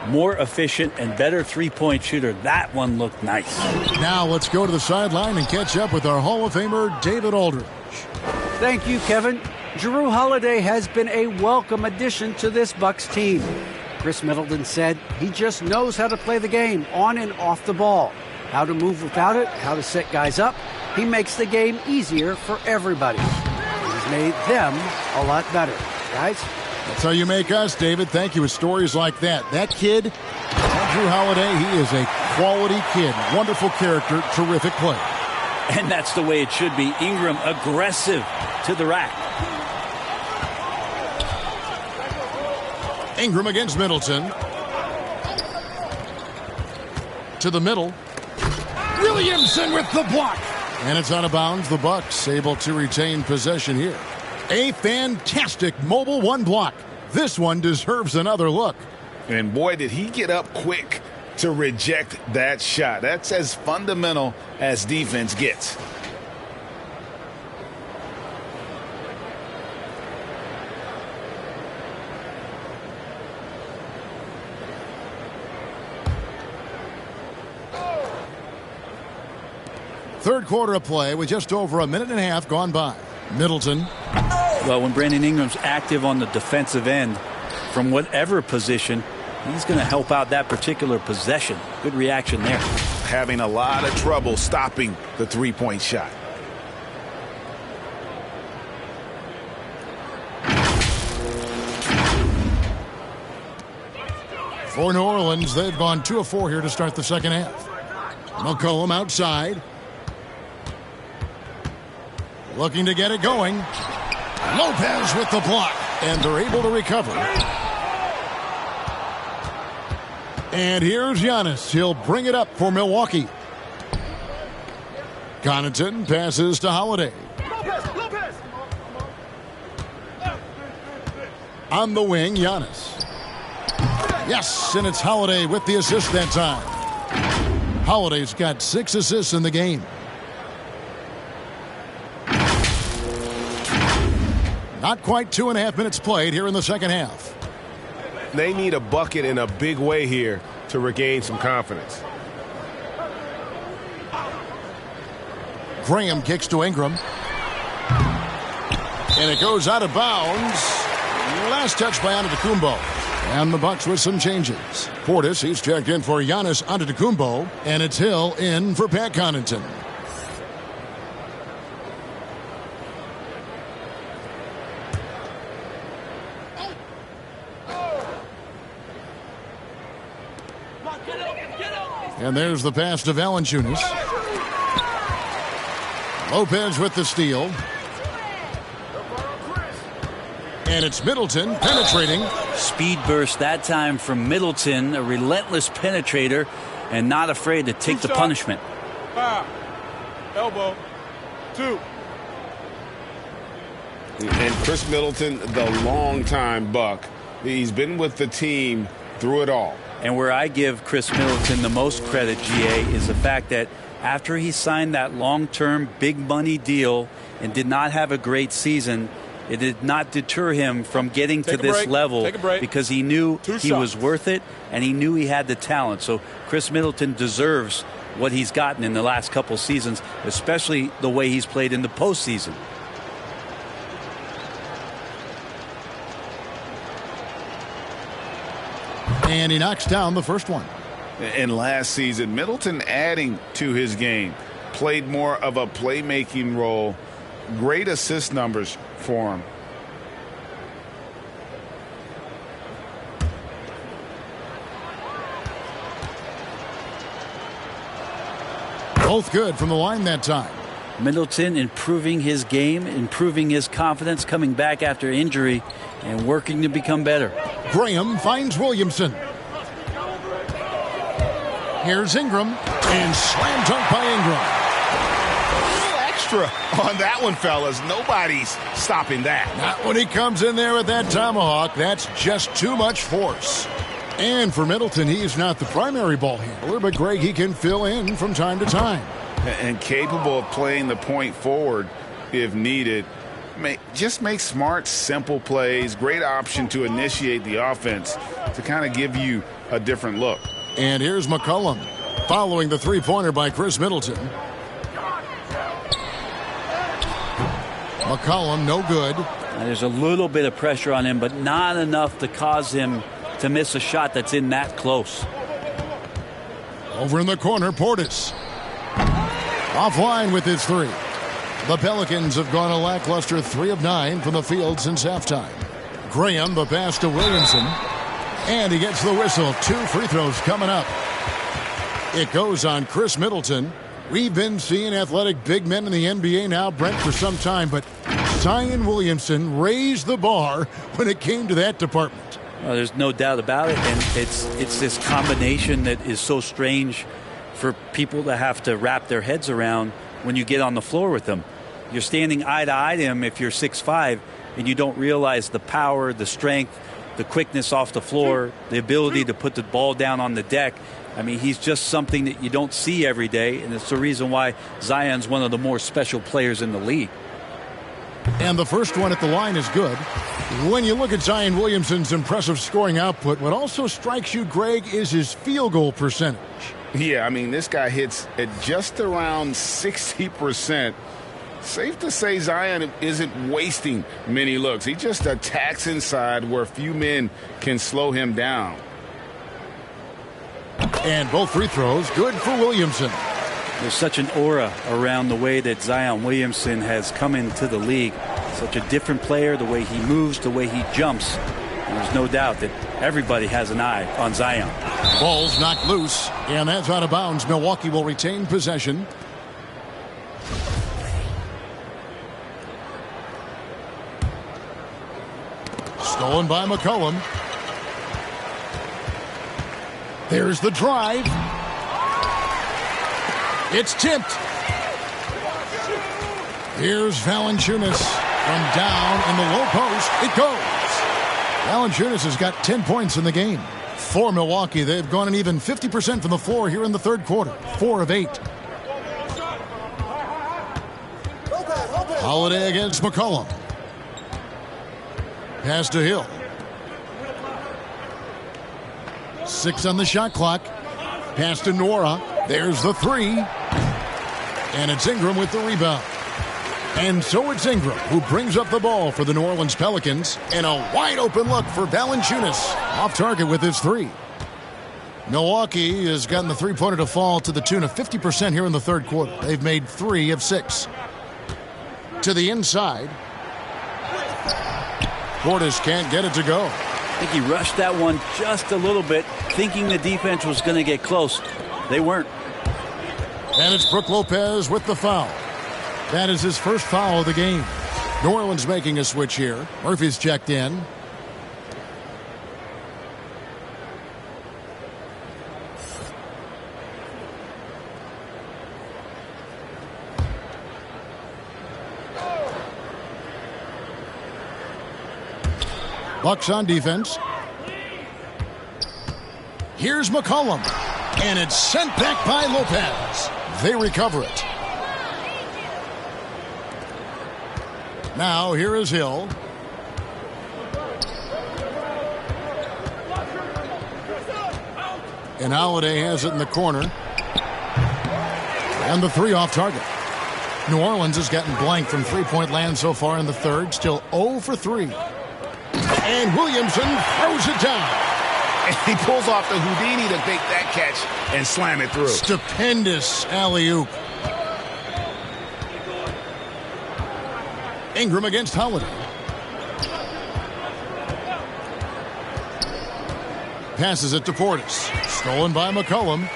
more efficient and better three-point shooter. That one looked nice. Now let's go to the sideline and catch up with our Hall of Famer, David Aldridge. Thank you, Kevin. Jrue Holiday has been a welcome addition to this Bucks team. Chris Middleton said he just knows how to play the game on and off the ball. How to move without it, how to set guys up. He makes the game easier for everybody. He's made them a lot better. Guys? That's how you make us, David. Thank you with stories like that. That kid, Jrue Holiday, he is a quality kid. Wonderful character, terrific player. And that's the way it should be. Ingram aggressive to the rack. Ingram against Middleton. To the middle. Williamson with the block. And it's out of bounds. The Bucks able to retain possession here. A fantastic mobile 1 block. This one deserves another look. And boy, did he get up quick to reject that shot. That's as fundamental as defense gets. Third quarter of play with just over a minute and a half gone by. Middleton. Well, when Brandon Ingram's active on the defensive end, from whatever position, he's going to help out that particular possession. Good reaction there. Having a lot of trouble stopping the three-point shot. For New Orleans, they've gone 2 of 4 here to start the second half. McCollum outside. Looking to get it going. Lopez with the block. And they're able to recover. And here's Giannis. He'll bring it up for Milwaukee. Connaughton passes to Holiday. On the wing, Giannis. Yes, and it's Holiday with the assist that time. Holiday's got 6 assists in the game. Not quite 2.5 minutes played here in the second half. They need a bucket in a big way here to regain some confidence. Graham kicks to Ingram. And it goes out of bounds. Last touch by Antetokounmpo. And the Bucks with some changes. Portis, he's checked in for Giannis Antetokounmpo. And it's Hill in for Pat Connaughton. And there's the pass to Valanciunas. Lopez with the steal. And it's Middleton penetrating. Speed burst that time from Middleton, a relentless penetrator and not afraid to take the punishment. 5. Elbow. 2. And Chris Middleton, the longtime Buck. He's been with the team through it all. And where I give Chris Middleton the most credit, GA, is the fact that after he signed that long-term big money deal and did not have a great season, it did not deter him from getting to this level because he knew he was worth it and he knew he had the talent. So Chris Middleton deserves what he's gotten in the last couple seasons, especially the way he's played in the postseason. And he knocks down the first one. And last season, Middleton adding to his game, played more of a playmaking role. Great assist numbers for him. Both good from the line that time. Middleton improving his game, improving his confidence, coming back after injury, and working to become better. Graham finds Williamson. Here's Ingram, and slam dunk by Ingram. Extra on that one, fellas. Nobody's stopping that. Not when he comes in there with that tomahawk. That's just too much force. And for Middleton, he's not the primary ball handler, but Greg, he can fill in from time to time. And capable of playing the point forward if needed. Just make smart, simple plays. Great option to initiate the offense to kind of give you a different look. And here's McCollum following the three-pointer by Chris Middleton. McCollum, no good. There's a little bit of pressure on him, but not enough to cause him to miss a shot that's in that close. Over in the corner, Portis. Offline with his 3. The Pelicans have gone a lackluster 3 of 9 from the field since halftime. Graham, the pass to Williamson. And he gets the whistle. 2 free throws coming up. It goes on Chris Middleton. We've been seeing athletic big men in the NBA now, Brent, for some time, but Zion Williamson raised the bar when it came to that department. Well, there's no doubt about it, and it's this combination that is so strange for people to have to wrap their heads around when you get on the floor with them. You're standing eye to eye to him if you're 6'5", and you don't realize the power, the strength, the quickness off the floor, the ability to put the ball down on the deck. I mean, he's just something that you don't see every day, and it's the reason why Zion's one of the more special players in the league. And the first one at the line is good. When you look at Zion Williamson's impressive scoring output, what also strikes you, Greg, is his field goal percentage. Yeah, I mean, this guy hits at just around 60%. Safe to say Zion isn't wasting many looks. He just attacks inside where few men can slow him down. And both free throws good for Williamson. There's such an aura around the way that Zion Williamson has come into the league. Such a different player, the way he moves, the way he jumps. There's no doubt that everybody has an eye on Zion. Ball's knocked loose, and that's out of bounds. Milwaukee will retain possession. Stolen by McCollum. There's the drive. It's tipped. Here's Valanciunas from down in the low post. It goes. Valanciunas has got 10 points in the game. For Milwaukee, they've gone an even 50% from the floor here in the third quarter. 4 of 8. Holiday against McCollum. Pass to Hill. 6 on the shot clock. Pass to Nora. There's the 3. And it's Ingram with the rebound. And so it's Ingram who brings up the ball for the New Orleans Pelicans. And a wide open look for Valanciunas. Off target with his 3. Milwaukee has gotten the three-pointer to fall to the tune of 50% here in the third quarter. They've made 3 of 6. To the inside. Portis can't get it to go. I think he rushed that one just a little bit, thinking the defense was going to get close. They weren't. And it's Brook Lopez with the foul. That is his first foul of the game. New Orleans making a switch here. Murphy's checked in. Bucks on defense. Here's McCollum. And it's sent back by Lopez. They recover it. Now here is Hill. And Holiday has it in the corner. And the 3 off target. New Orleans has gotten blank from three-point land so far in the third. Still 0 for 3. And Williamson throws it down. And he pulls off the Houdini to take that catch and slam it through. Stupendous alley-oop. Ingram against Holiday. Passes it to Portis. Stolen by McCollum.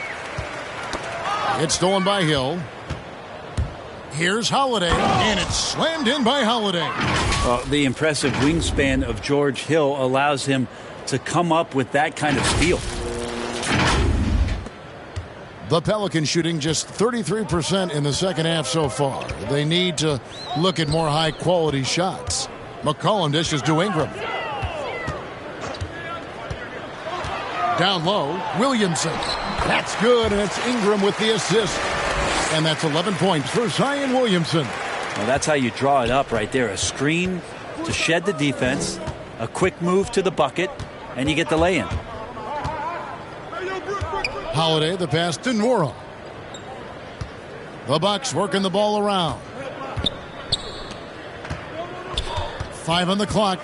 It's stolen by Hill. Here's Holiday, and it's slammed in by Holiday. The impressive wingspan of George Hill allows him to come up with that kind of steal. The Pelicans shooting just 33% in the second half so far. They need to look at more high-quality shots. McCollum dishes to Ingram. Down low, Williamson. That's good, and it's Ingram with the assist. And that's 11 points for Zion Williamson. Well, that's how you draw it up right there. A screen to shed the defense, a quick move to the bucket, and you get the lay-in. Holiday, the pass to Nora. The Bucks working the ball around. 5 on the clock.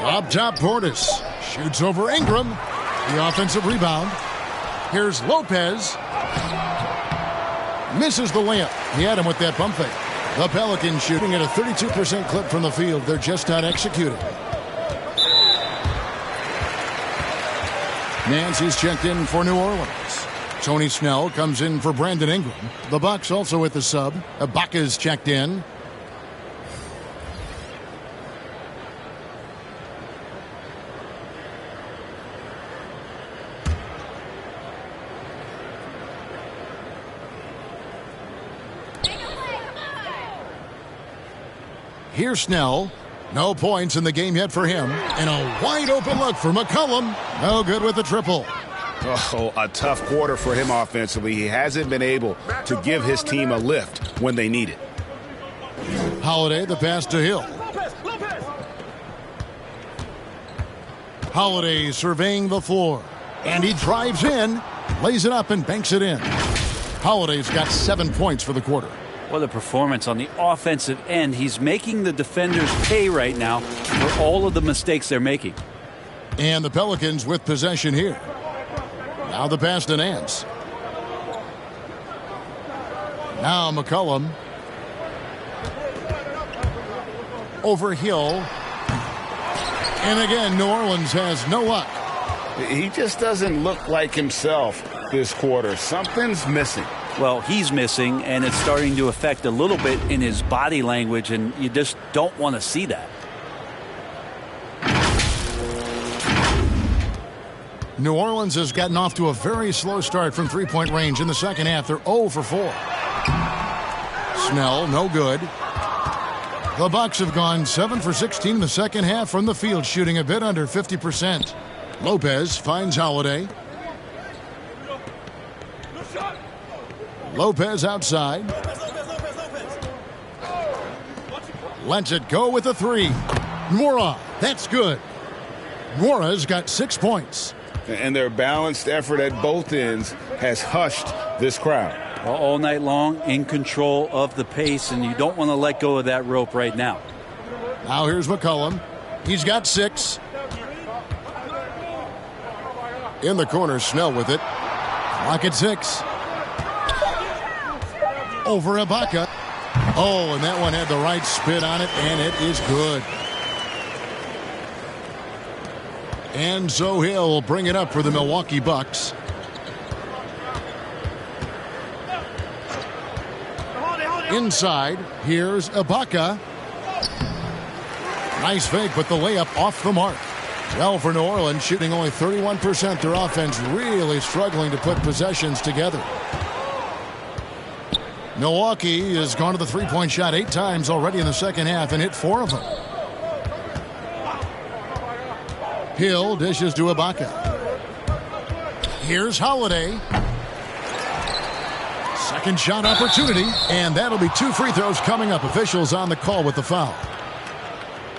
Up top, Portis. Shoots over Ingram. The offensive rebound. Here's Lopez. Misses the layup. He had him with that pump fake. The Pelicans shooting at a 32% clip from the field. They're just not executing. Nancy's checked in for New Orleans. Tony Snell comes in for Brandon Ingram. The Bucks also with the sub. Ibaka's checked in. Here's Snell. No points in the game yet for him. And a wide open look for McCollum. No good with the triple. Oh, a tough quarter for him offensively. He hasn't been able to give his team a lift when they need it. Holiday, the pass to Hill. Holiday surveying the floor. And he drives in, lays it up, and banks it in. Holiday's got 7 points for the quarter. What a performance on the offensive end. He's making the defenders pay right now for all of the mistakes they're making. And the Pelicans with possession here. Now the pass to Nance. Now McCollum. Over Hill. And again, New Orleans has no luck. He just doesn't look like himself this quarter. Something's missing. Well, he's missing, and it's starting to affect a little bit in his body language, and you just don't want to see that. New Orleans has gotten off to a very slow start from three-point range in the second half. They're 0 for 4. Snell, no good. The Bucks have gone 7 for 16 in the second half from the field, shooting a bit under 50%. Lopez finds Holiday. Lopez outside. Lets it go with a three. Nwora, that's good. Nwora's got 6 points. And their balanced effort at both ends has hushed this crowd. All night long, in control of the pace, and you don't want to let go of that rope right now. Now here's McCollum. He's got 6. In the corner, Snell with it. Clock at 6. Over Ibaka. Oh, and that one had the right spin on it, and it is good. And so he'll bring it up for the Milwaukee Bucks. Inside, here's Ibaka. Nice fake, but the layup off the mark. Well, for New Orleans, shooting only 31%, their offense really struggling to put possessions together. Milwaukee has gone to the three-point shot 8 times already in the second half and hit 4 of them. Hill dishes to Ibaka. Here's Holiday. Second shot opportunity, and that'll be 2 free throws coming up. Officials on the call with the foul.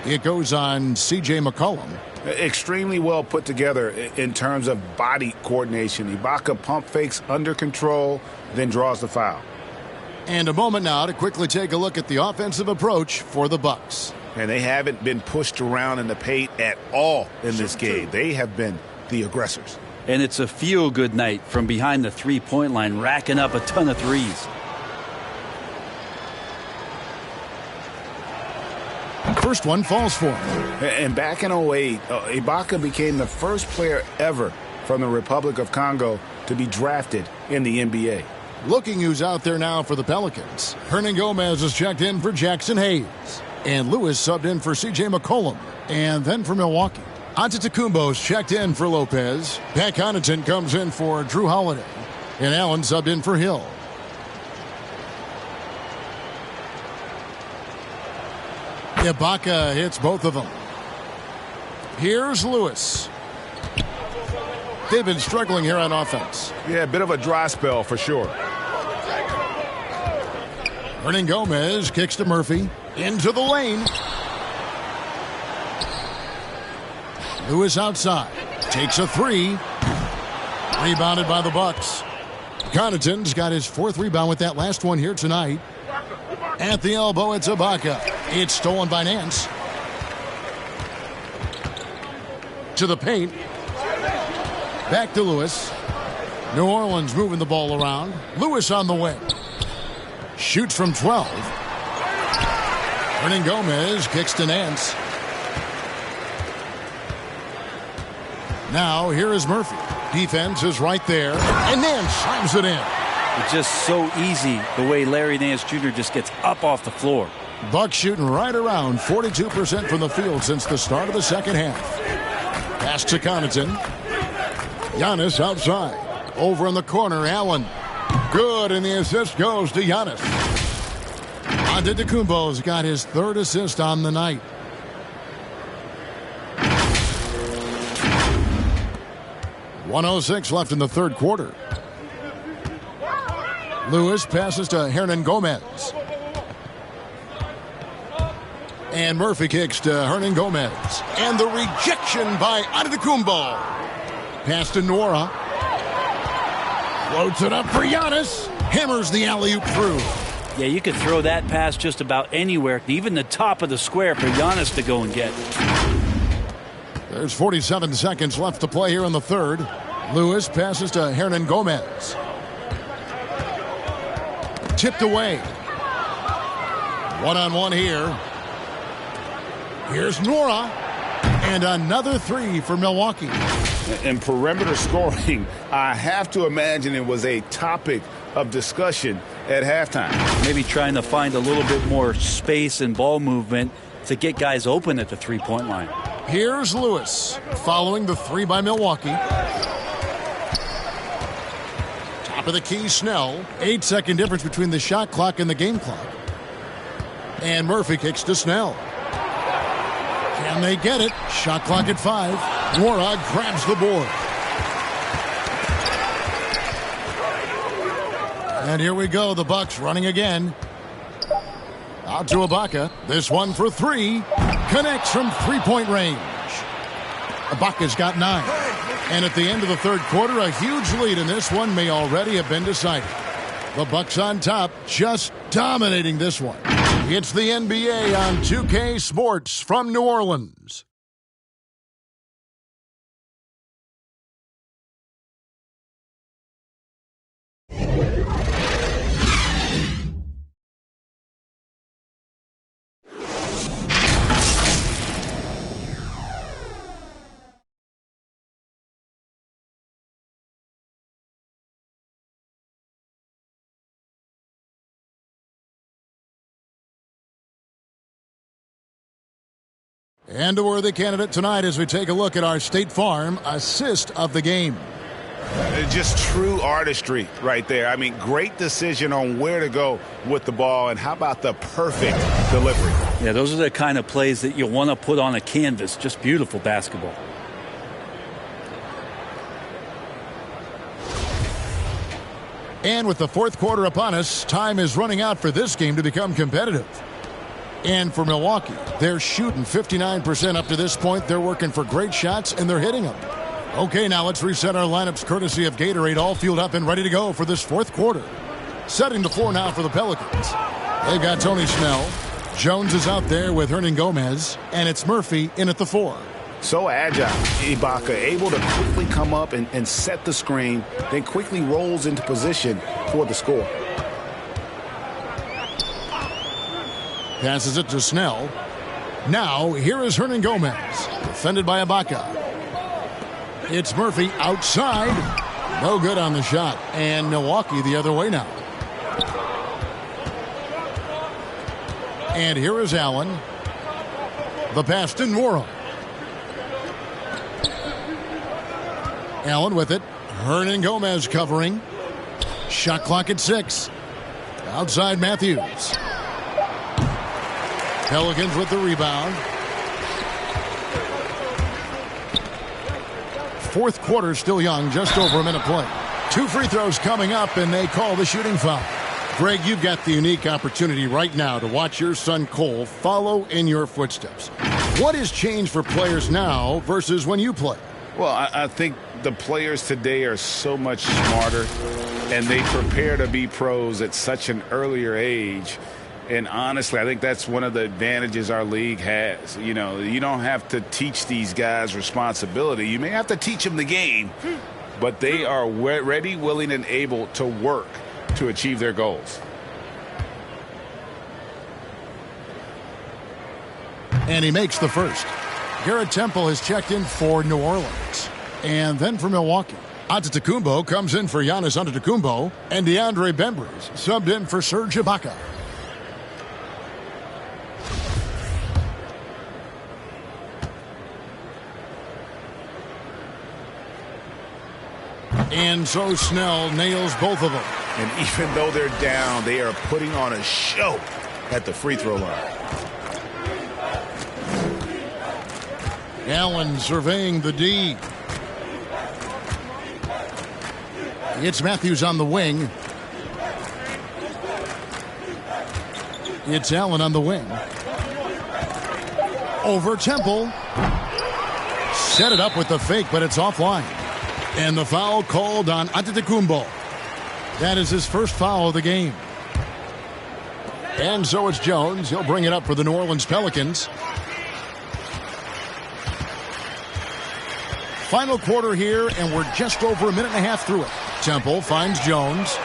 It goes on C.J. McCollum. Extremely well put together in terms of body coordination. Ibaka pump fakes under control, then draws the foul. And a moment now to quickly take a look at the offensive approach for the Bucks. And they haven't been pushed around in the paint at all in this game. They have been the aggressors. And it's a feel-good night from behind the three-point line, racking up a ton of threes. First one falls for him. And back in 08, Ibaka became the first player ever from the Republic of Congo to be drafted in the NBA. Looking who's out there now for the Pelicans. Hernangomez has checked in for Jackson Hayes. And Lewis subbed in for C.J. McCollum. And then for Milwaukee, Antetokounmpo's checked in for Lopez. Pat Connaughton comes in for Drew Holiday. And Allen subbed in for Hill. Ibaka hits both of them. Here's Lewis. They've been struggling here on offense. Yeah, a bit of a dry spell for sure. Hernangomez kicks to Murphy. Into the lane. Lewis outside. Takes a 3. Rebounded by the Bucks. Connaughton's got his 4th rebound with that last one here tonight. At the elbow, it's Ibaka. It's stolen by Nance. To the paint. Back to Lewis. New Orleans moving the ball around. Lewis on the wing. Shoots from 12. Hernangomez kicks to Nance. Now here is Murphy. Defense is right there. And Nance slams it in. It's just so easy the way Larry Nance Jr. just gets up off the floor. Bucks shooting right around 42% from the field since the start of the second half. Pass to Connaughton. Giannis outside. Over in the corner, Allen. Good, and the assist goes to Giannis. Antetokounmpo's got his 3rd assist on the night. .106 left in the 3rd quarter. Lewis passes to Hernangomez. And Murphy kicks to Hernangomez. And the rejection by Antetokounmpo. Pass to Nwora. Floats it up for Giannis. Hammers the alley-oop through. Yeah, you could throw that pass just about anywhere, even the top of the square for Giannis to go and get. There's 47 seconds left to play here in the third. Lewis passes to Hernan Gomez. Tipped away. One-on-one here. Here's Nora. And another three for Milwaukee. In perimeter scoring, I have to imagine it was a topic of discussion at halftime. Maybe trying to find a little bit more space and ball movement to get guys open at the three-point line. Here's Lewis following the three by Milwaukee. Top of the key, Snell. 8-second difference between the shot clock and the game clock. And Murphy kicks to Snell. Can they get it? Shot clock at 5. Warog grabs the board. And here we go. The Bucks running again. Out to Ibaka. This one for three. Connects from three-point range. Ibaka's got 9. And at the end of the third quarter, a huge lead in this one may already have been decided. The Bucks on top, just dominating this one. It's the NBA on 2K Sports from New Orleans. And a worthy candidate tonight as we take a look at our State Farm assist of the game. Just true artistry right there. I mean, great decision on where to go with the ball, and how about the perfect delivery? Yeah, those are the kind of plays that you want to put on a canvas. Just beautiful basketball. And with the fourth quarter upon us, time is running out for this game to become competitive. And for Milwaukee, they're shooting 59% up to this point. They're working for great shots, and they're hitting them. Okay, now let's reset our lineups courtesy of Gatorade, all fueled up and ready to go for this fourth quarter. Setting the floor now for the Pelicans. They've got Tony Snell. Jones is out there with Hernan Gomez, and it's Murphy in at the 4. So agile, Ibaka, able to quickly come up and set the screen, then quickly rolls into position for the score. Passes it to Snell. Now, here is Hernan Gomez, defended by Ibaka. It's Murphy outside. No good on the shot. And Milwaukee the other way now. And here is Allen. The pass to Nora. Allen with it. Hernan Gomez covering. Shot clock at 6. Outside Matthews. Pelicans with the rebound. Fourth quarter still young, just over a minute play. 2 free throws coming up, and they call the shooting foul. Greg, you've got the unique opportunity right now to watch your son Cole follow in your footsteps. What has changed for players now versus when you played? Well, I think the players today are so much smarter, and they prepare to be pros at such an earlier age. And honestly, I think that's one of the advantages our league has. You know, you don't have to teach these guys responsibility. You may have to teach them the game, but they are ready, willing, and able to work to achieve their goals. And he makes the first. Garrett Temple has checked in for New Orleans. And then for Milwaukee. Antetokounmpo comes in for Giannis Antetokounmpo. And DeAndre Bembry's subbed in for Serge Ibaka. And so Snell nails both of them. And even though they're down, they are putting on a show at the free throw line. Allen surveying the D. It's Matthews on the wing. It's Allen on the wing. Over Temple. Set it up with the fake, but it's offline. And the foul called on Antetokounmpo. That is his first foul of the game. And so it's Jones. He'll bring it up for the New Orleans Pelicans. Final quarter here, and we're just over a minute and a half through it. Temple finds Jones.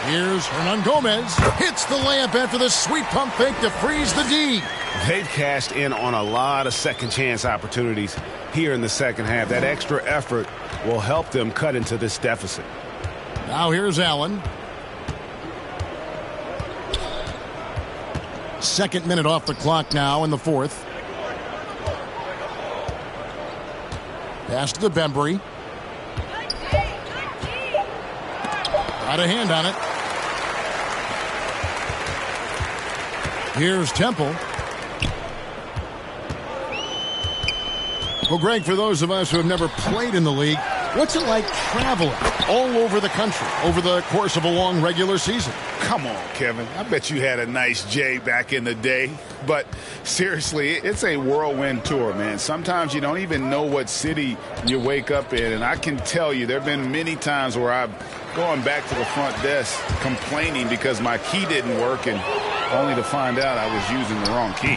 Here's Hernangomez. Hits the layup after the sweet pump fake to freeze the D. They've cashed in on a lot of second chance opportunities here in the second half. That extra effort will help them cut into this deficit. Now here's Allen. Second minute off the clock now in the fourth. Pass to the Bembry. Got a hand on it. Here's Temple. Well, Greg, for those of us who have never played in the league, what's it like traveling all over the country over the course of a long regular season? Come on, Kevin. I bet you had a nice J back in the day. But seriously, it's a whirlwind tour, man. Sometimes you don't even know what city you wake up in. And I can tell you there have been many times where I've gone back to the front desk complaining because my key didn't work, and only to find out I was using the wrong key.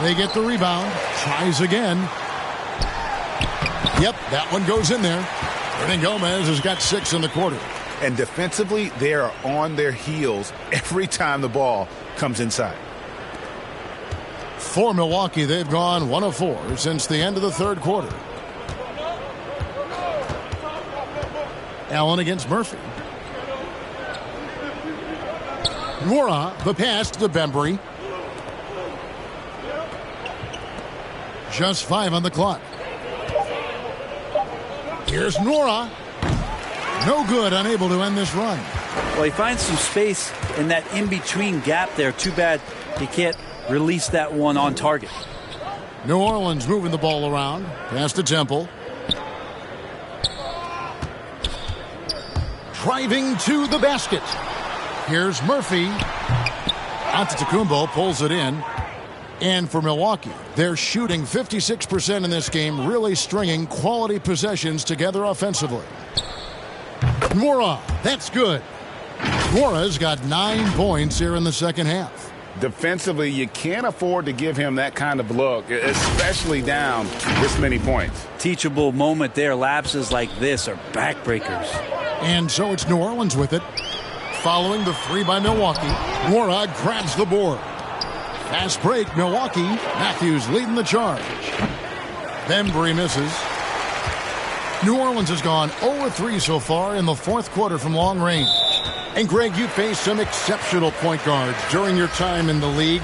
They get the rebound. Tries again. Yep, that one goes in there. Hernangomez has got 6 in the quarter. And defensively, they are on their heels every time the ball comes inside. For Milwaukee, they've gone 1 of 4 since the end of the third quarter. Allen against Murphy. Nora, the pass to Bembry. Just 5 on the clock. Here's Nora. No good, unable to end this run. Well, he finds some space in that in-between gap there. Too bad he can't release that one on target. New Orleans moving the ball around. Pass to Temple. Driving to the basket. Here's Murphy. Antetokounmpo pulls it in. And for Milwaukee, they're shooting 56% in this game, really stringing quality possessions together offensively. Nora, that's good. Nora's got 9 points here in the second half. Defensively, you can't afford to give him that kind of look, especially down this many points. Teachable moment there. Lapses like this are backbreakers. And so it's New Orleans with it. Following the 3 by Milwaukee, Nora grabs the board. Fast break, Milwaukee. Matthews leading the charge. Bembry misses. New Orleans has gone 0-3 so far in the fourth quarter from long range. And Greg, you faced some exceptional point guards during your time in the league.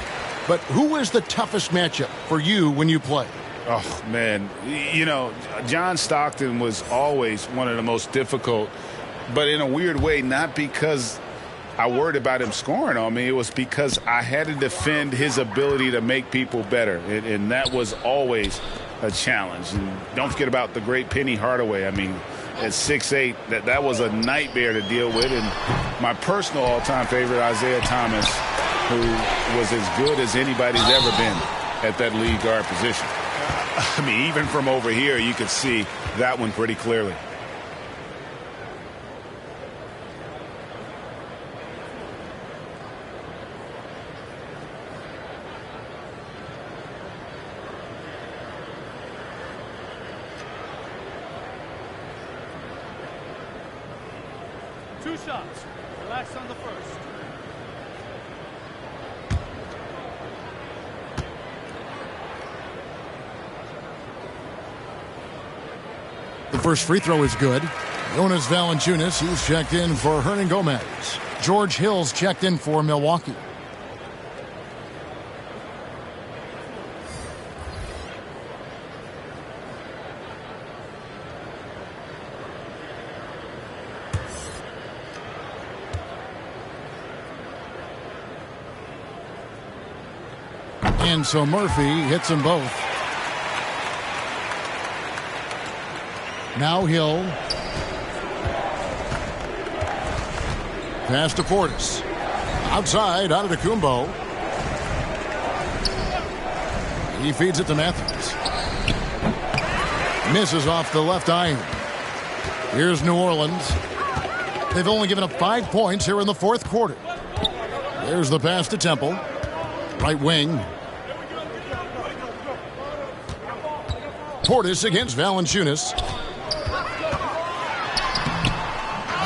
But who was the toughest matchup for you when you played? Oh, man. You know, John Stockton was always one of the most difficult. But in a weird way, not because I worried about him scoring on me. It was because I had to defend his ability to make people better. And that was always a challenge. And don't forget about the great Penny Hardaway. I mean, at 6'8", that was a nightmare to deal with. And my personal all-time favorite, Isaiah Thomas, who was as good as anybody's ever been at that lead guard position. I mean, even from over here, you could see that one pretty clearly. Two shots. Relax on the first. The first free throw is good. Jonas Valanciunas, he's checked in for Hernangomez. George Hill's checked in for Milwaukee. And so Murphy hits them both. Now Hill. Pass to Portis. Outside, Antetokounmpo. He feeds it to Matthews. Misses off the left iron. Here's New Orleans. They've only given up 5 points here in the fourth quarter. There's the pass to Temple. Right wing. Portis against Valanciunas.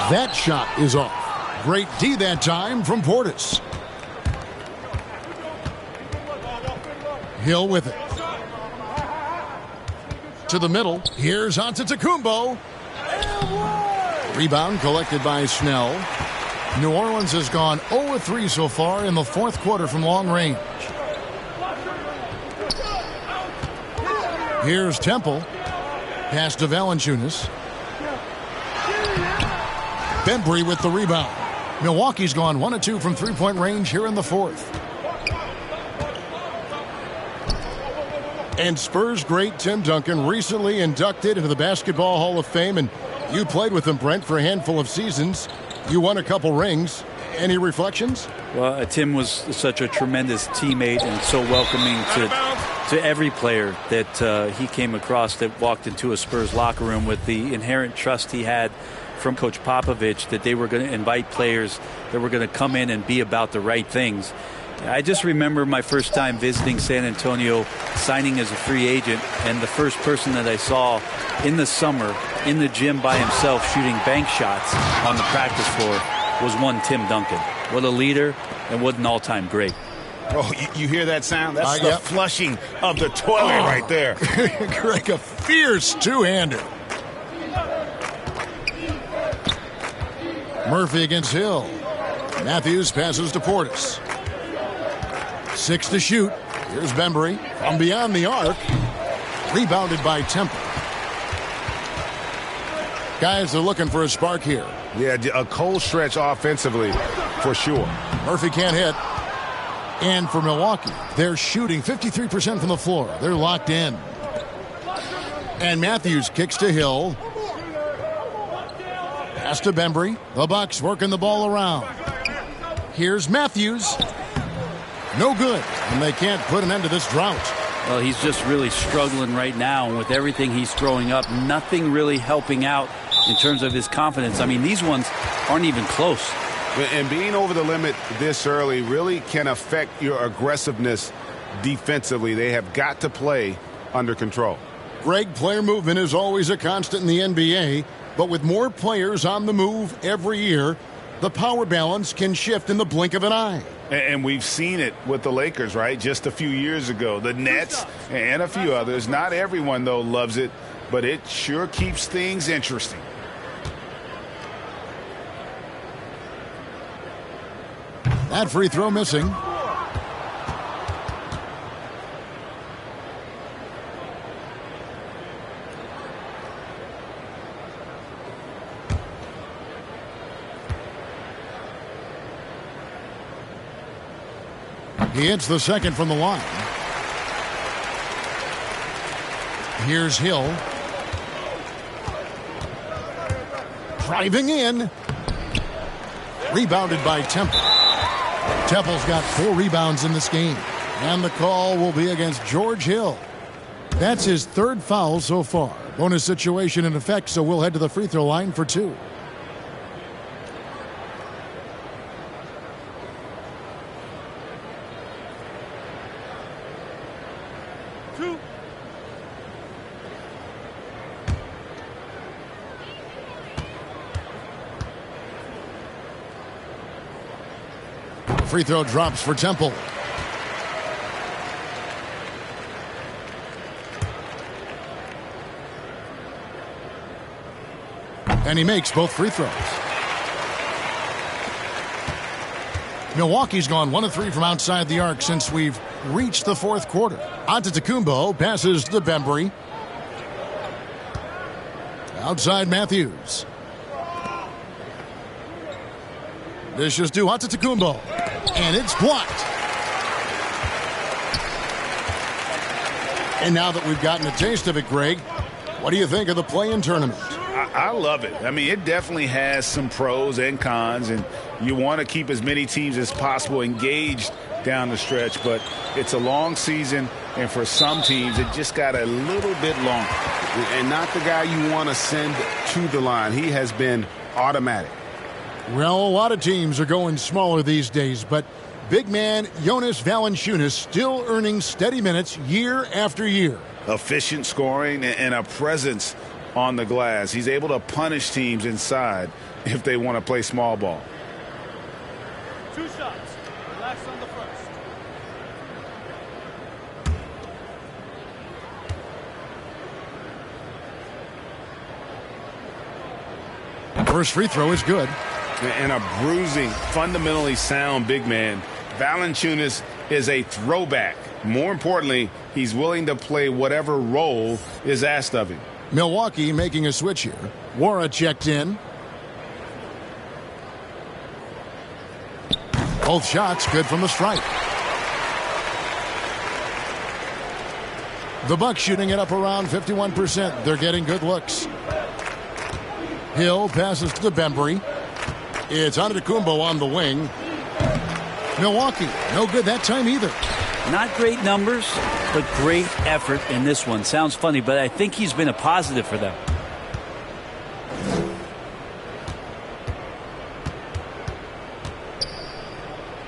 That shot is off. Great D that time from Portis. Hill with it. To the middle. Here's Antetokounmpo. Rebound collected by Snell. New Orleans has gone 0-3 so far in the fourth quarter from long range. Here's Temple. Pass to Valanciunas. Bembry with the rebound. Milwaukee's gone 1-2 from three-point range here in the fourth. And Spurs great Tim Duncan recently inducted into the Basketball Hall of Fame, and you played with him, Brent, for a handful of seasons. You won a couple rings. Any reflections? Well, Tim was such a tremendous teammate and so welcoming to every player that he came across that walked into a Spurs locker room with the inherent trust he had from Coach Popovich that they were going to invite players that were going to come in and be about the right things. I just remember my first time visiting San Antonio, signing as a free agent, and the first person that I saw in the summer in the gym by himself shooting bank shots on the practice floor was one Tim Duncan. What a leader and what an all-time great. Oh, you hear that sound? That's the flushing of the toilet right there. Greg, a fierce two-hander. Murphy against Hill. Matthews passes to Portis. 6 to shoot. Here's Bembry from beyond the arc. Rebounded by Temple. Guys are looking for a spark here. Yeah, a cold stretch offensively for sure. Murphy can't hit. And for Milwaukee, they're shooting 53% from the floor. They're locked in. And Matthews kicks to Hill. Pass to Bembry. The Bucks working the ball around. Here's Matthews. No good, and they can't put an end to this drought. Well, he's just really struggling right now, and with everything he's throwing up, nothing really helping out in terms of his confidence. I mean, these ones aren't even close. And being over the limit this early really can affect your aggressiveness defensively. They have got to play under control. Greg, player movement is always a constant in the NBA, but with more players on the move every year, the power balance can shift in the blink of an eye. And we've seen it with the Lakers, right? Just a few years ago. The Nets and a few others. Not everyone, though, loves it, but it sure keeps things interesting. That free throw missing. He hits the second from the line. Here's Hill. Driving in. Rebounded by Temple. Temple's got 4 rebounds in this game. And the call will be against George Hill. That's his 3rd foul so far. Bonus situation in effect, so we'll head to the free throw line for 2. Free throw drops for Temple. And he makes both free throws. Milwaukee's gone 1-3 from outside the arc since we've reached the fourth quarter. Antetokounmpo passes to Bembry. Outside Matthews. Dishes to Antetokounmpo. And it's blocked. And now that we've gotten a taste of it, Greg, what do you think of the play-in tournament? I love it. I mean, it definitely has some pros and cons, and you want to keep as many teams as possible engaged down the stretch, but it's a long season, and for some teams, it just got a little bit longer. And not the guy you want to send to the line. He has been automatic. Well, a lot of teams are going smaller these days, but big man Jonas Valanciunas still earning steady minutes year after year. Efficient scoring and a presence on the glass. He's able to punish teams inside if they want to play small ball. 2 shots. Relax on the first. First free throw is good. And a bruising, fundamentally sound big man. Valanciunas is a throwback. More importantly, he's willing to play whatever role is asked of him. Milwaukee making a switch here. Wara checked in. Both shots good from the stripe. The Bucks shooting it up around 51%. They're getting good looks. Hill passes to Bembry. It's Antetokounmpo on the wing. Milwaukee, no good that time either. Not great numbers, but great effort in this one. Sounds funny, but I think he's been a positive for them.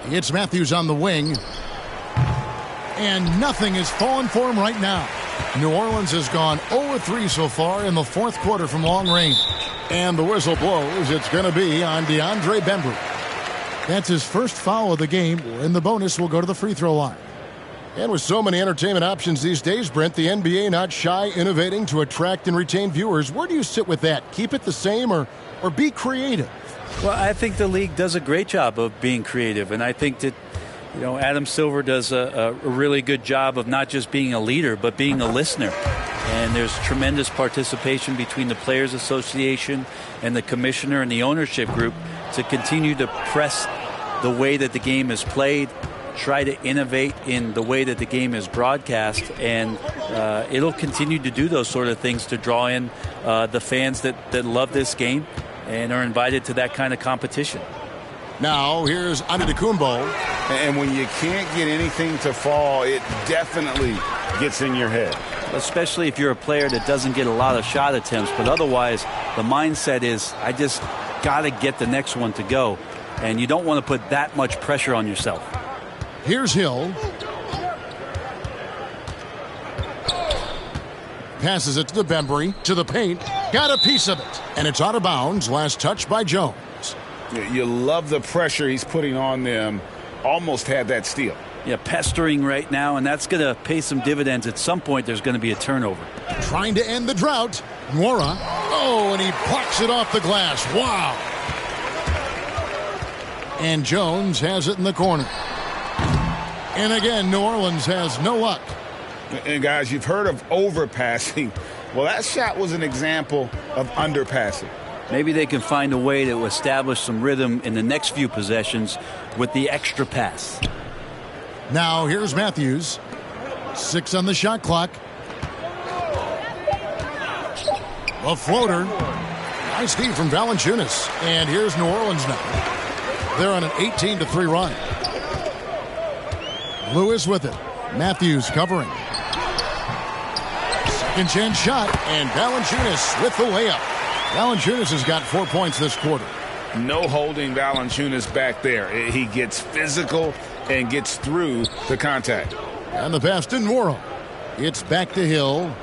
It's Matthews on the wing. And nothing is falling for him right now. New Orleans has gone 0-3 so far in the fourth quarter from long range. And the whistle blows. It's going to be on DeAndre Bembry. That's his first foul of the game, and the bonus will go to the free throw line. And with so many entertainment options these days, Brent, the NBA not shy innovating to attract and retain viewers. Where do you sit with that? Keep it the same or be creative? Well, I think the league does a great job of being creative, and I think that Adam Silver does a really good job of not just being a leader, but being a listener. And there's tremendous participation between the Players Association and the commissioner and the ownership group to continue to press the way that the game is played, try to innovate in the way that the game is broadcast, and it'll continue to do those sort of things to draw in the fans that love this game and are invited to that kind of competition. Now, here's Antetokounmpo. And when you can't get anything to fall, it definitely gets in your head. Especially if you're a player that doesn't get a lot of shot attempts, but otherwise the mindset is, I just got to get the next one to go. And you don't want to put that much pressure on yourself. Here's Hill. Passes it to Bembry, to the paint. Got a piece of it. And it's out of bounds. Last touch by Jones. You love the pressure he's putting on them. Almost had that steal. Yeah, pestering right now, and that's going to pay some dividends. At some point, there's going to be a turnover. Trying to end the drought. Nwora. Oh, and he plucks it off the glass. Wow. And Jones has it in the corner. And again, New Orleans has no luck. And guys, you've heard of overpassing. Well, that shot was an example of underpassing. Maybe they can find a way to establish some rhythm in the next few possessions with the extra pass. Now here's Matthews. 6 on the shot clock. A floater. Nice D from Valanciunas. And here's New Orleans now. They're on an 18-3 run. Lewis with it. Matthews covering. Second chance shot. And Valanciunas with the layup. Valanciunas has got 4 points this quarter. No holding Valanciunas back there. He gets physical and gets through the contact. And the pass to Nwora. It's back to Hill.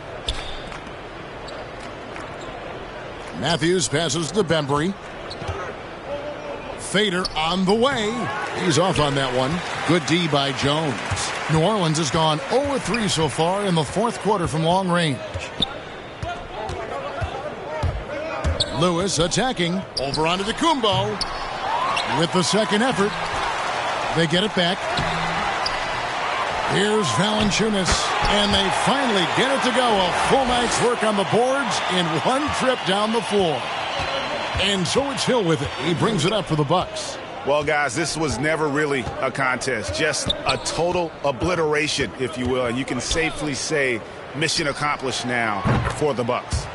Matthews passes to Bembry. Fader on the way. He's off on that one. Good D by Jones. New Orleans has gone 0-3 so far in the fourth quarter from long range. Lewis attacking. Over onto Antetokounmpo. With the second effort. They get it back. Here's Valanciunas. And they finally get it to go. A full night's work on the boards in one trip down the floor. And so it's Hill with it. He brings it up for the Bucks. Well, guys, this was never really a contest. Just a total obliteration, if you will. And you can safely say mission accomplished now for the Bucks.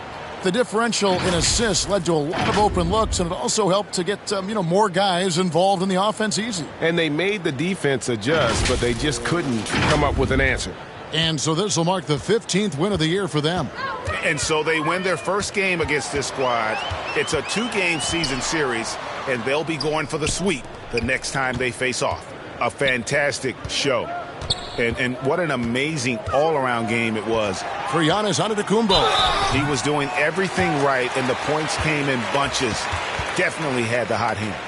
The differential in assists led to a lot of open looks, and it also helped to get more guys involved in the offense easy. And they made the defense adjust, but they just couldn't come up with an answer. And so this will mark the 15th win of the year for them. And so they win their first game against this squad. It's a 2-game season series, and they'll be going for the sweep the next time they face off. A fantastic show. And what an amazing all-around game it was. For Giannis Antetokounmpo. He was doing everything right, and the points came in bunches. Definitely had the hot hand.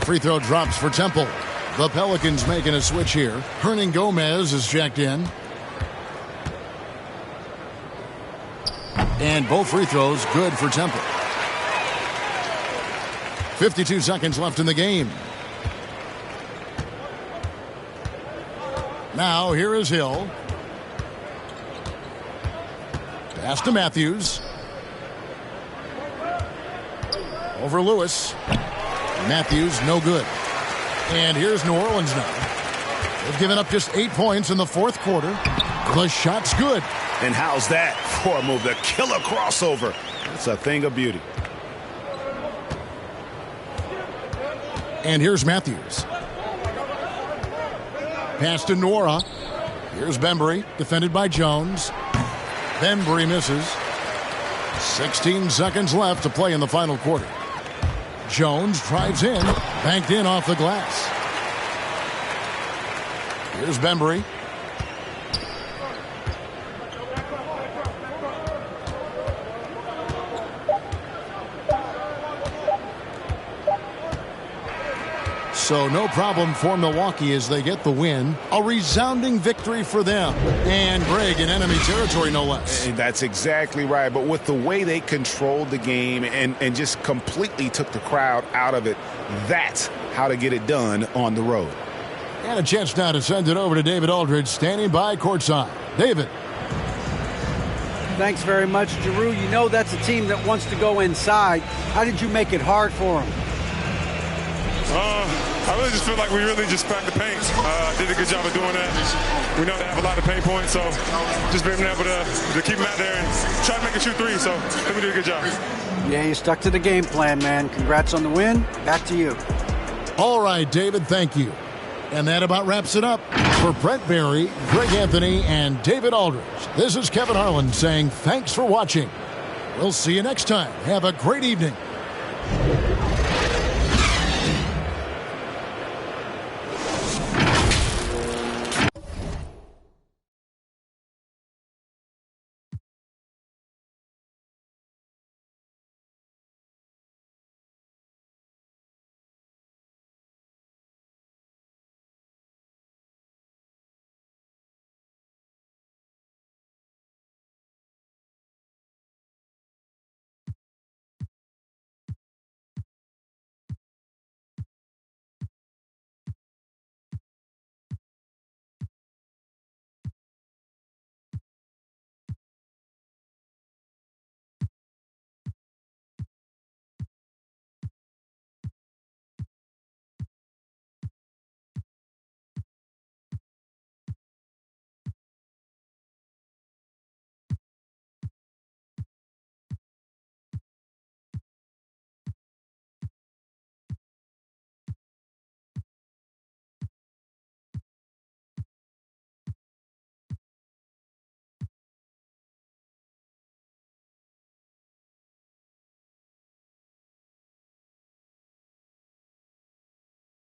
Free throw drops for Temple. The Pelicans making a switch here. Hernan Gomez is checked in. And both free throws good for Temple. 52 seconds left in the game. Now here is Hill. Pass to Matthews. Over Lewis. Matthews, no good. And here's New Orleans now. They've given up just 8 points in the fourth quarter. The shot's good. And how's that for a move? The killer crossover. It's a thing of beauty. And here's Matthews. Pass to Nora. Here's Bembry, defended by Jones. Bembry misses. 16 seconds left to play in the final quarter. Jones drives in, banked in off the glass. Here's Bembry. So no problem for Milwaukee as they get the win. A resounding victory for them. And Greg in enemy territory, no less. That's exactly right. But with the way they controlled the game and just completely took the crowd out of it, that's how to get it done on the road. And a chance now to send it over to David Aldridge, standing by courtside. David. Thanks very much, Giroux. You know that's a team that wants to go inside. How did you make it hard for them? I really just feel like we really just packed the paint. Did a good job of doing that. We know they have a lot of paint points, so just being able to keep them out there and try to make a shoot three. So I think we did a good job. Yeah, you stuck to the game plan, man. Congrats on the win. Back to you. All right, David, thank you. And that about wraps it up. For Brent Barry, Greg Anthony, and David Aldridge, this is Kevin Harlan saying thanks for watching. We'll see you next time. Have a great evening.